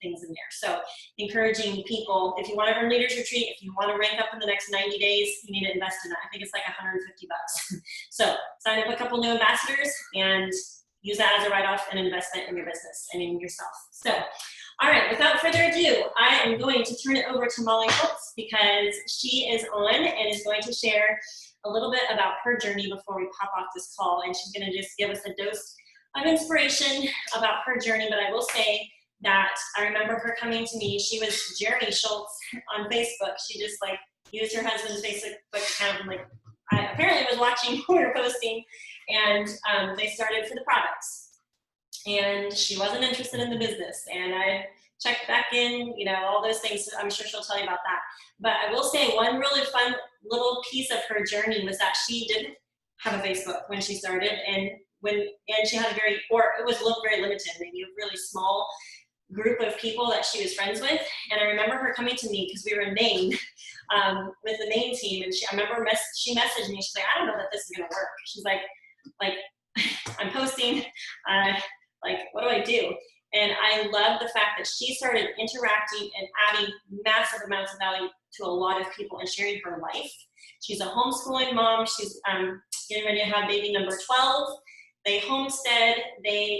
things in there. So encouraging people, if you want to earn Leaders Retreat, if you want to rank up in the next 90 days, you need to invest in that. I think it's like $150. So sign up a couple new ambassadors and use that as a write-off and investment in your business and in yourself. So, all right, without further ado, I am going to turn it over to Molly Holtz, because she is on and is going to share a little bit about her journey before we pop off this call. And she's going to just give us a dose of inspiration about her journey. But I will say that I remember her coming to me. She was Jeremy Schultz on Facebook. She just like used her husband's Facebook account and like I apparently was watching what we were posting, and they started for the products. And she wasn't interested in the business. And I checked back in, you know, all those things. I'm sure she'll tell you about that. But I will say one really fun little piece of her journey was that she didn't have a Facebook when she started, and she had it was very limited, maybe a really small group of people that she was friends with. And I remember her coming to me because we were in Maine with the Maine team, and I remember she messaged me. She's like, I don't know that this is gonna work. She's like I'm posting, like, what do I do? And I love the fact that she started interacting and adding massive amounts of value to a lot of people and sharing her life. She's a homeschooling mom. She's getting ready to have baby number 12. They homestead.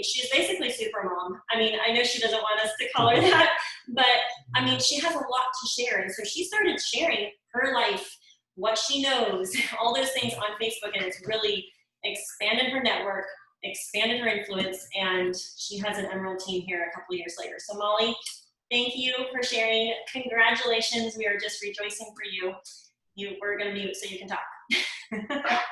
She's basically super mom. I mean, I know she doesn't want us to call her that, but I mean, she has a lot to share. And so she started sharing her life, what she knows, all those things on Facebook, and it's really expanded her network, expanded her influence, and she has an Emerald team here a couple years later. So Molly, thank you for sharing. Congratulations. We are just rejoicing for you. We're going to mute so you can talk.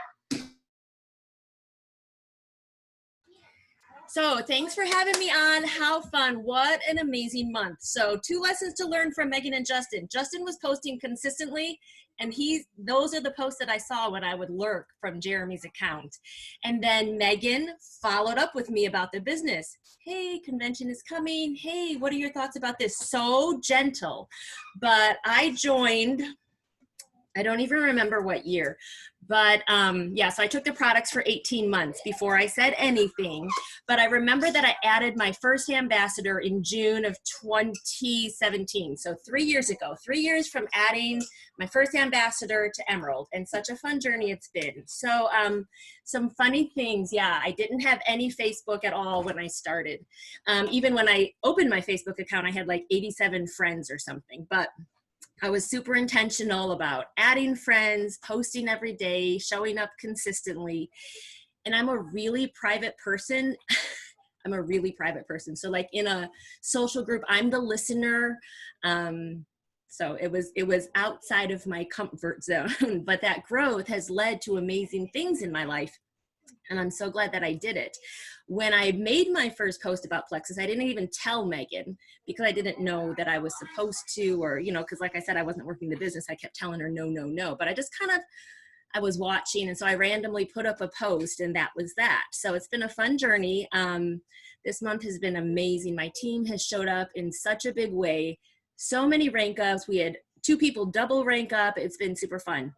So thanks for having me on. How fun. What an amazing month. So 2 lessons to learn from Megan and Justin. Justin was posting consistently, and those are the posts that I saw when I would lurk from Jeremy's account. And then Megan followed up with me about the business. Hey, convention is coming. Hey, what are your thoughts about this? So gentle. But I joined, I don't even remember what year, but yeah, so I took the products for 18 months before I said anything. But I remember that I added my first ambassador in June of 2017. So 3 years ago, 3 years from adding my first ambassador to Emerald, and such a fun journey it's been. So some funny things. Yeah, I didn't have any Facebook at all when I started. Even when I opened my Facebook account, I had like 87 friends or something, but I was super intentional about adding friends, posting every day, showing up consistently. And I'm a really private person. I'm a really private person. So like in a social group, I'm the listener. So it was outside of my comfort zone, but that growth has led to amazing things in my life. And I'm so glad that I did it. When I made my first post about Plexus, I didn't even tell Megan because I didn't know that I was supposed to, or, because like I said, I wasn't working the business. I kept telling her, no, no, no. But I was watching. And so I randomly put up a post, and that was that. So it's been a fun journey. This month has been amazing. My team has showed up in such a big way. So many rank ups. We had 2 people double rank up. It's been super fun.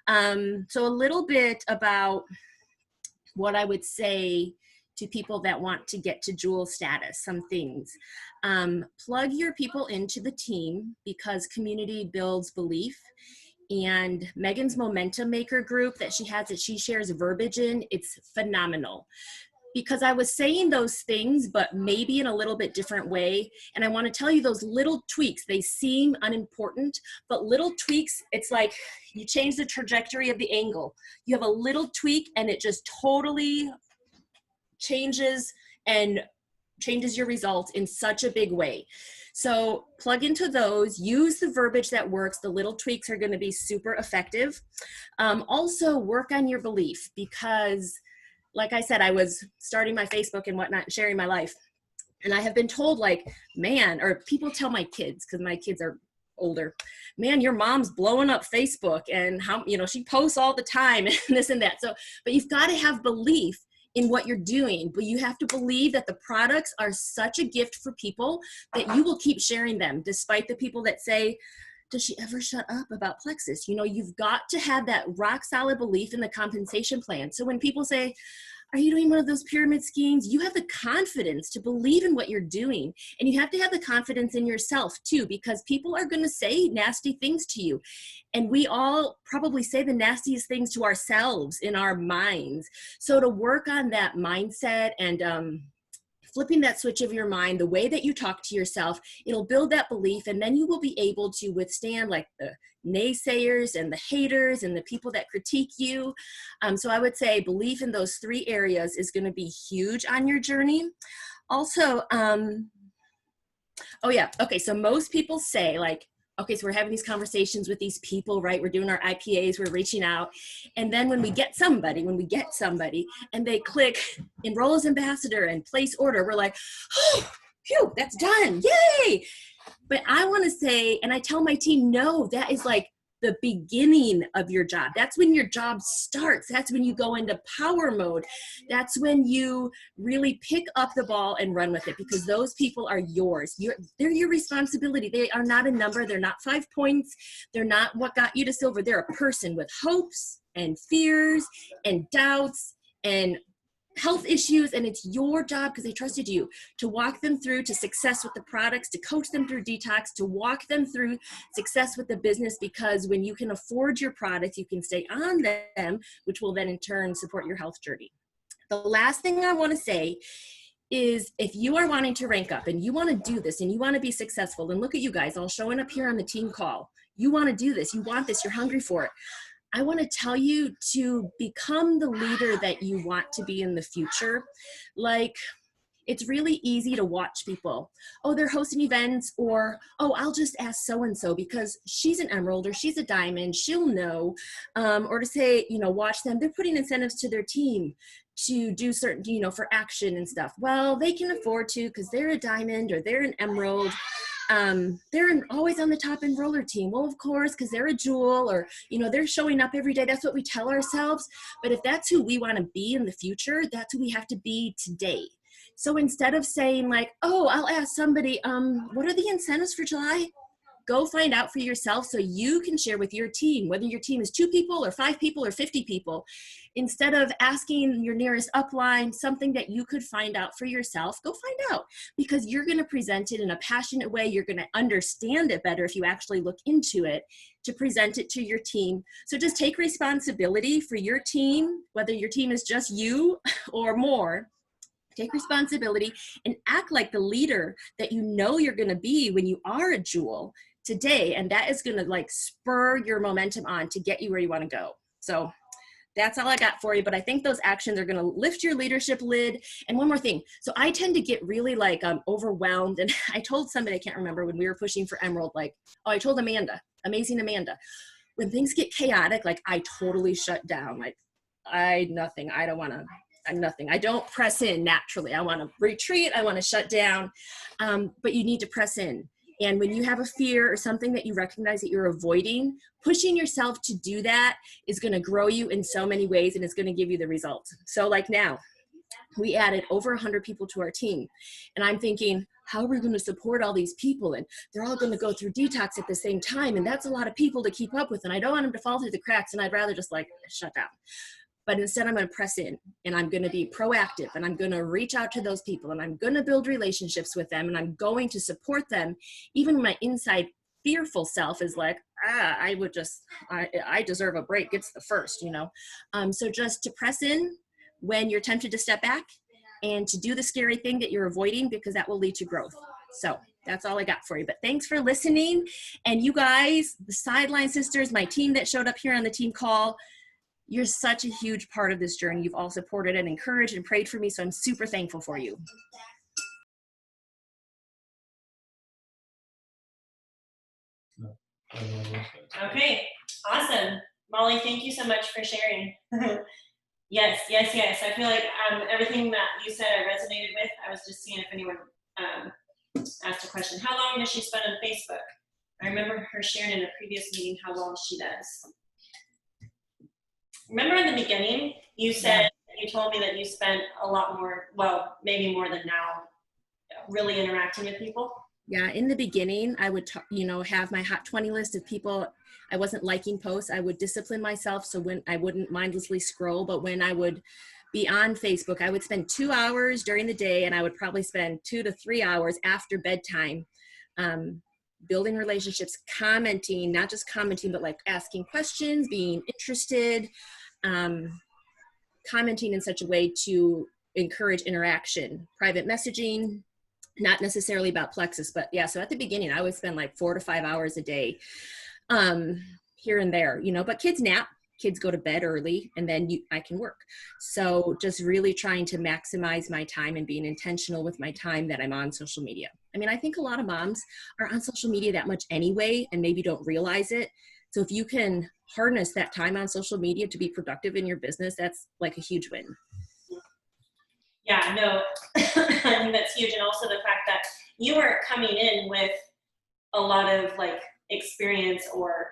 So a little bit about what I would say to people that want to get to jewel status, some things. Plug your people into the team because community builds belief. And Megan's Momentum Maker group that she shares verbiage in, it's phenomenal. Because I was saying those things, but maybe in a little bit different way. And I want to tell you those little tweaks, they seem unimportant, but little tweaks, it's like you change the trajectory of the angle. You have a little tweak and it just totally changes your results in such a big way. So plug into those, use the verbiage that works. The little tweaks are going to be super effective. Also work on your belief because like I said, I was starting my Facebook and whatnot, sharing my life. And I have been told like, man, or people tell my kids, because my kids are older, man, your mom's blowing up Facebook and how, she posts all the time and this and that. So, but you've got to have belief in what you're doing, but you have to believe that the products are such a gift for people that you will keep sharing them, despite the people that say, does she ever shut up about Plexus? You've got to have that rock solid belief in the compensation plan. So when people say, are you doing one of those pyramid schemes? You have the confidence to believe in what you're doing. And you have to have the confidence in yourself too, because people are going to say nasty things to you. And we all probably say the nastiest things to ourselves in our minds. So to work on that mindset and flipping that switch of your mind, the way that you talk to yourself, it'll build that belief, and then you will be able to withstand like the naysayers and the haters and the people that critique you. So I would say belief in those 3 areas is going to be huge on your journey. Also, oh yeah, okay, so most people say like, okay, so we're having these conversations with these people, right? We're doing our IPAs, we're reaching out. And then when we get somebody and they click enroll as ambassador and place order, we're like, oh, phew, that's done, yay. But I want to say, and I tell my team, no, that is like the beginning of your job. That's when your job starts. That's when you go into power mode. That's when you really pick up the ball and run with it, because those people are yours. They're your responsibility. They are not a number. They're not 5 points. They're not what got you to silver. They're a person with hopes and fears and doubts and health issues, and it's your job, because they trusted you, to walk them through to success with the products, to coach them through detox, to walk them through success with the business, because when you can afford your products, you can stay on them, which will then in turn support your health journey. The last thing I want to say is if you are wanting to rank up and you want to do this and you want to be successful, and look at you guys all showing up here on the team call. You want to do this. You want this. You're hungry for it. I want to tell you to become the leader that you want to be in the future. Like, it's really easy to watch people. Oh, they're hosting events, or, oh, I'll just ask so-and-so because she's an emerald or she's a diamond, she'll know. Or to say, watch them, they're putting incentives to their team to do certain, for action and stuff. Well, they can afford to because they're a diamond or they're an emerald. Always on the top enroller team. Well, of course, because they're a jewel, or, they're showing up every day. That's what we tell ourselves. But if that's who we want to be in the future, that's who we have to be today. So instead of saying like, oh, I'll ask somebody, what are the incentives for July? Go find out for yourself so you can share with your team, whether your team is 2 people or 5 people or 50 people. Instead of asking your nearest upline something that you could find out for yourself, go find out, because you're going to present it in a passionate way. You're going to understand it better if you actually look into it to present it to your team. So just take responsibility for your team, whether your team is just you or more. Take responsibility and act like the leader that you're going to be when you are a jewel today. And that is going to like spur your momentum on to get you where you want to go. So that's all I got for you. But I think those actions are going to lift your leadership lid. And one more thing. So I tend to get really like overwhelmed. And I told somebody, I can't remember, when we were pushing for Emerald, like, I told Amanda, amazing Amanda, when things get chaotic, like I totally shut down. Like I'm nothing. I don't press in naturally. I want to retreat. I want to shut down. But you need to press in. And when you have a fear or something that you recognize that you're avoiding, pushing yourself to do that is going to grow you in so many ways, and it's going to give you the results. So like now, we added over 100 people to our team. And I'm thinking, how are we going to support all these people? And they're all going to go through detox at the same time. And that's a lot of people to keep up with. And I don't want them to fall through the cracks. And I'd rather just like shut down. But instead, I'm going to press in, and I'm going to be proactive, and I'm going to reach out to those people, and I'm going to build relationships with them, and I'm going to support them. Even when my inside fearful self is like, I deserve a break. It's the first, So just to press in when you're tempted to step back, and to do the scary thing that you're avoiding, because that will lead to growth. So that's all I got for you. But thanks for listening. And you guys, the Sideline Sisters, my team that showed up here on the team call, you're such a huge part of this journey. You've all supported and encouraged and prayed for me, so I'm super thankful for you. Okay, awesome. Molly, thank you so much for sharing. Yes. I feel like everything that you said I resonated with. I was just seeing if anyone asked a question. How long does she spend on Facebook? I remember her sharing in a previous meeting how long she does. Remember in the beginning, you said, you told me that you spent a lot more, well, maybe more than now, really interacting with people? Yeah, in the beginning, I would, have my hot 20 list of people. I wasn't liking posts. I would discipline myself so when I wouldn't mindlessly scroll, but when I would be on Facebook, I would spend 2 hours during the day, and I would probably spend 2 to 3 hours after bedtime, building relationships, commenting, not just commenting, but like asking questions, being interested, commenting in such a way to encourage interaction, private messaging, not necessarily about Plexus, but yeah. So at the beginning, I would spend like 4 to 5 hours a day, here and there, but kids nap, kids go to bed early, and then I can work. So just really trying to maximize my time and being intentional with my time that I'm on social media. I mean, I think a lot of moms are on social media that much anyway, and maybe don't realize it. So if you can harness that time on social media to be productive in your business, that's like a huge win. Yeah, no, I think that's huge. And also the fact that you were coming in with a lot of like experience, or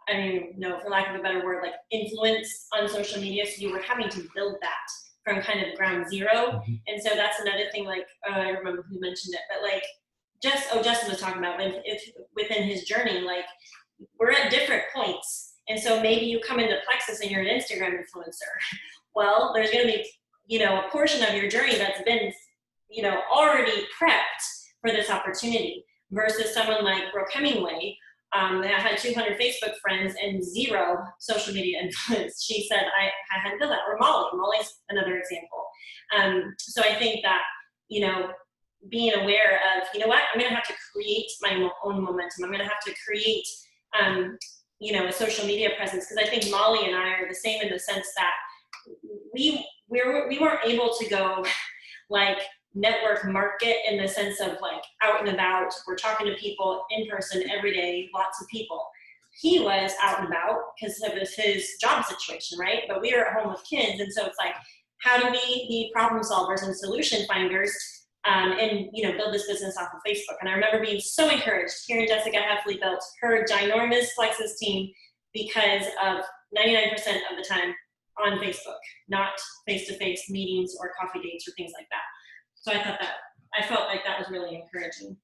I don't even know, for lack of a better word, like influence on social media. So you were having to build that from kind of ground zero. And so that's another thing, like, I remember who mentioned it, but like, Justin was talking about within his journey, like we're at different points. And so maybe you come into Plexus and you're an Instagram influencer. Well, there's going to be, a portion of your journey that's been, already prepped for this opportunity, versus someone like Brooke Hemingway, that had 200 Facebook friends and 0 social media influence. She said, I hadn't done that. Or Molly's another example. So I think that, being aware of, I'm going to have to create my own momentum. I'm going to have to create, you know, a social media presence, because I think Molly and I are the same in the sense that we weren't able to go like network market in the sense of like out and about. We're talking to people in person every day, lots of people. He was out and about because of his job situation, right? But we were at home with kids, and so it's like, how do we be problem solvers and solution finders, and you know, build this business off of Facebook? And I remember being so encouraged hearing Jessica Heffley built her ginormous Flexes team because of 99% of the time on Facebook, not face-to-face meetings or coffee dates or things like that. So I felt like that was really encouraging.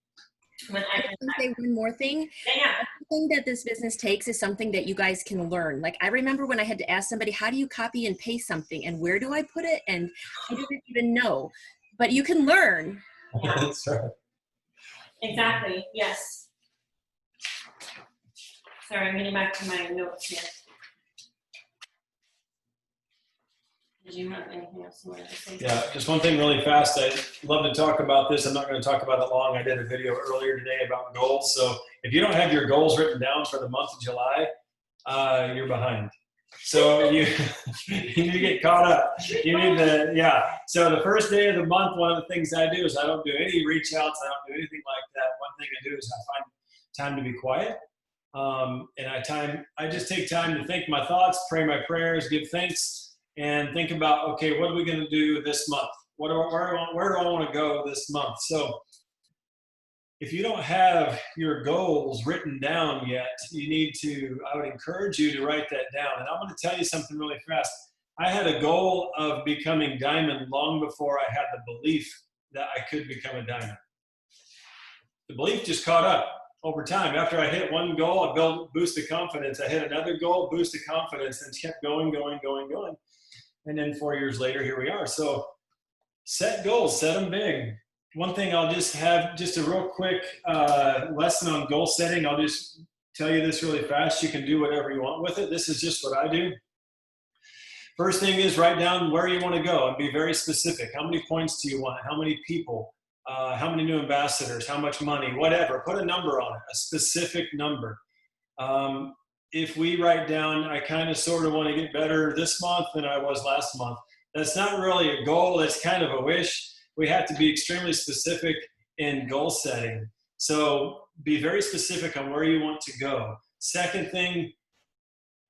When I Can I say one more thing? yeah. Everything that this business takes is something that you guys can learn. Like I remember when I had to ask somebody, how do you copy and paste something, and where do I put it, and I didn't even know. But you can learn. That's right. Exactly, yes. Sorry, I'm getting back to my notes here. Did you have anything else you wanted to say? Yeah, just one thing really fast. I'd love to talk about this. I'm not going to talk about it long. I did a video earlier today about goals. So if you don't have your goals written down for the month of July, you're behind. So you need to get caught up. You need to, yeah. So the first day of the month, one of the things I do is I don't do any reach outs. I don't do anything like that. One thing I do is I find time to be quiet. And I just take time to think my thoughts, pray my prayers, give thanks, and think about, okay, what are we going to do this month? Where do I want to go this month? So if you don't have your goals written down yet, I would encourage you to write that down. And I want to tell you something really fast. I had a goal of becoming diamond long before I had the belief that I could become a diamond. The belief just caught up over time. After I hit one goal, I boosted confidence. I hit another goal, boosted confidence, and kept going. And then 4 years later, here we are. So set goals, set them big. One thing I'll just have, just a real quick lesson on goal setting. I'll just tell you this really fast. You can do whatever you want with it. This is just what I do. First thing is write down where you want to go and be very specific. How many points do you want? How many people? How many new ambassadors? How much money? Whatever. Put a number on it, a specific number. If we write down, I kind of sort of want to get better this month than I was last month. That's not really a goal. It's kind of a wish. We have to be extremely specific in goal setting. So be very specific on where you want to go. Second thing,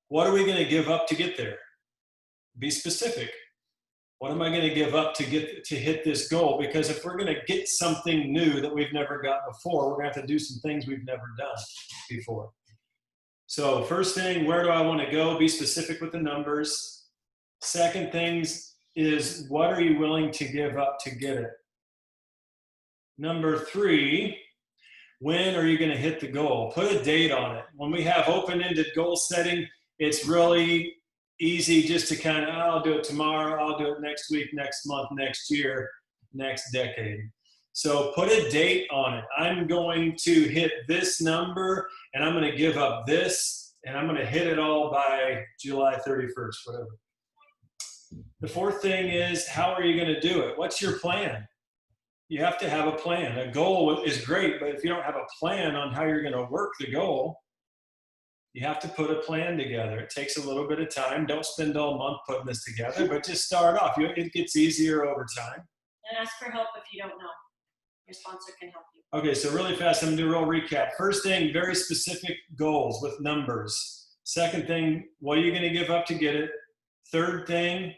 what are we going to give up to get there? Be specific. What am I going to give up to hit this goal? Because if we're going to get something new that we've never got before, we're going to have to do some things we've never done before. So first thing, where do I want to go? Be specific with the numbers. Second things is, what are you willing to give up to get it? Number 3, when are you going to hit the goal? Put a date on it. When we have open-ended goal setting, it's really easy just to kind of, I'll do it tomorrow, I'll do it next week, next month, next year, next decade. So put a date on it. I'm going to hit this number, and I'm going to give up this, and I'm going to hit it all by July 31st, whatever. The fourth thing is, how are you going to do it? What's your plan? You have to have a plan. A goal is great, but if you don't have a plan on how you're going to work the goal, you have to put a plan together. It takes a little bit of time. Don't spend all month putting this together, but just start off. It gets easier over time. And ask for help if you don't know. Your sponsor can help you. Okay, so really fast, I'm gonna do a real recap. First thing, very specific goals with numbers. Second thing, what are you gonna give up to get it? Third thing,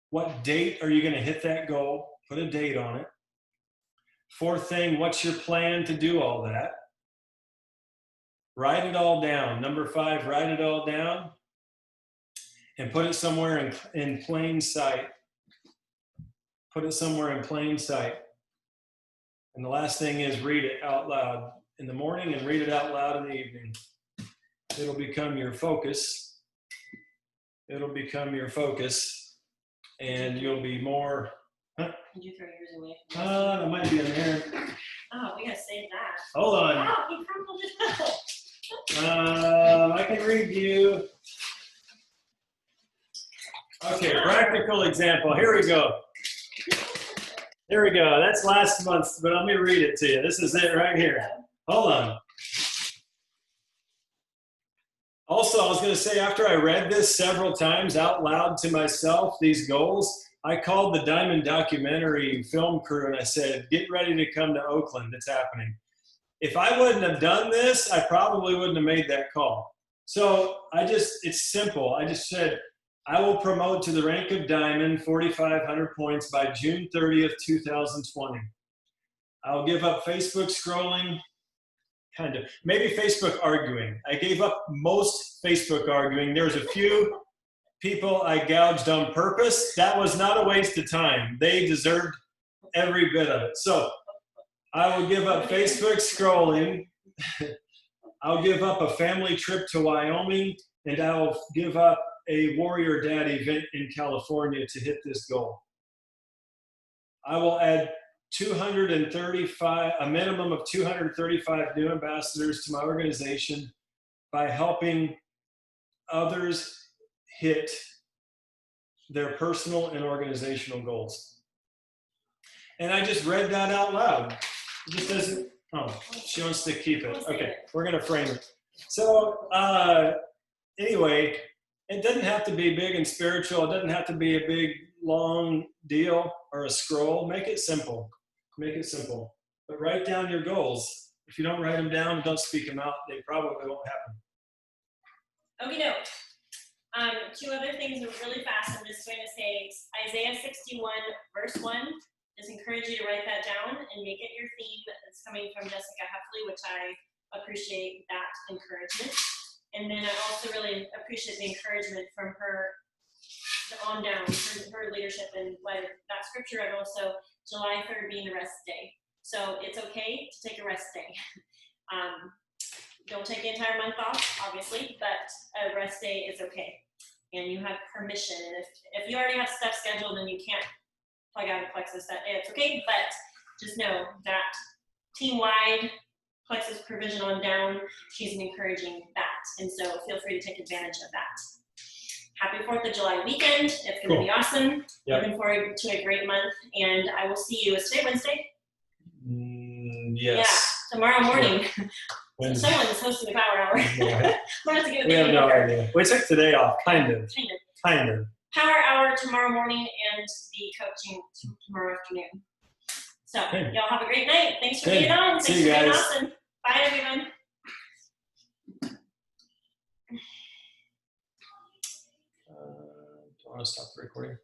what date are you gonna hit that goal? Put a date on it. Fourth thing, what's your plan to do all that? Write it all down. Number 5, write it all down and put it somewhere in plain sight. Put it somewhere in plain sight. And the last thing is, read it out loud in the morning and read it out loud in the evening. It'll become your focus. It'll become your focus, and you'll be more. Did you throw yours away? That might be in there. Oh, we gotta save that. Hold on. Oh, he crumpled it up. I can read you. Okay, practical example. Here we go. There we go. That's last month's, but let me read it to you. This is it right here. Hold on. Also, I was going to say, after I read this several times out loud to myself, these goals, I called the Diamond documentary film crew and I said, get ready to come to Oakland. It's happening. If I wouldn't have done this, I probably wouldn't have made that call. So it's simple. I just said, I will promote to the rank of Diamond, 4,500 points by June 30th, 2020. I'll give up Facebook scrolling. Kind of. Maybe Facebook arguing. I gave up most Facebook arguing. There was a few people I gouged on purpose. That was not a waste of time. They deserved every bit of it. So I will give up Facebook scrolling. I'll give up a family trip to Wyoming, and I'll give up a Warrior Dad event in California to hit this goal. I will add a minimum of 235 new ambassadors to my organization by helping others hit their personal and organizational goals. And I just read that out loud. It just doesn't, she wants to keep it. Okay, we're gonna frame it. So anyway, it doesn't have to be big and spiritual. It doesn't have to be a big, long deal or a scroll. Make it simple. Make it simple. But write down your goals. If you don't write them down, don't speak them out, they probably won't happen. Okay, no. Two other things really fast. I'm just going to say Isaiah 61, verse 1. Just encourage you to write that down and make it your theme. It's coming from Jessica Heffley, which I appreciate that encouragement. And then I also really appreciate the encouragement from her on down, her leadership and that scripture, and also July 3rd being a rest day. So it's okay to take a rest day. Don't take the entire month off, obviously, but a rest day is okay. And you have permission. And if you already have stuff scheduled and you can't plug out of Plexus that day, it's okay, but just know that team-wide, Plexus provision on down, she's encouraging that. And so feel free to take advantage of that. Happy 4th of July weekend. It's going to be awesome. Yep. Looking forward to a great month. And I will see you. Is today Wednesday? Yes. Yeah, tomorrow morning. Wednesday. Someone's hosting a power hour. Yeah. We'll have to get We have no over. idea. We took today off, kind of. Kind of. Power hour tomorrow morning and the coaching tomorrow afternoon. So y'all have a great night. Thanks for being on. Thanks See for you being guys. awesome. Bye, everyone. Do I want to stop the recording?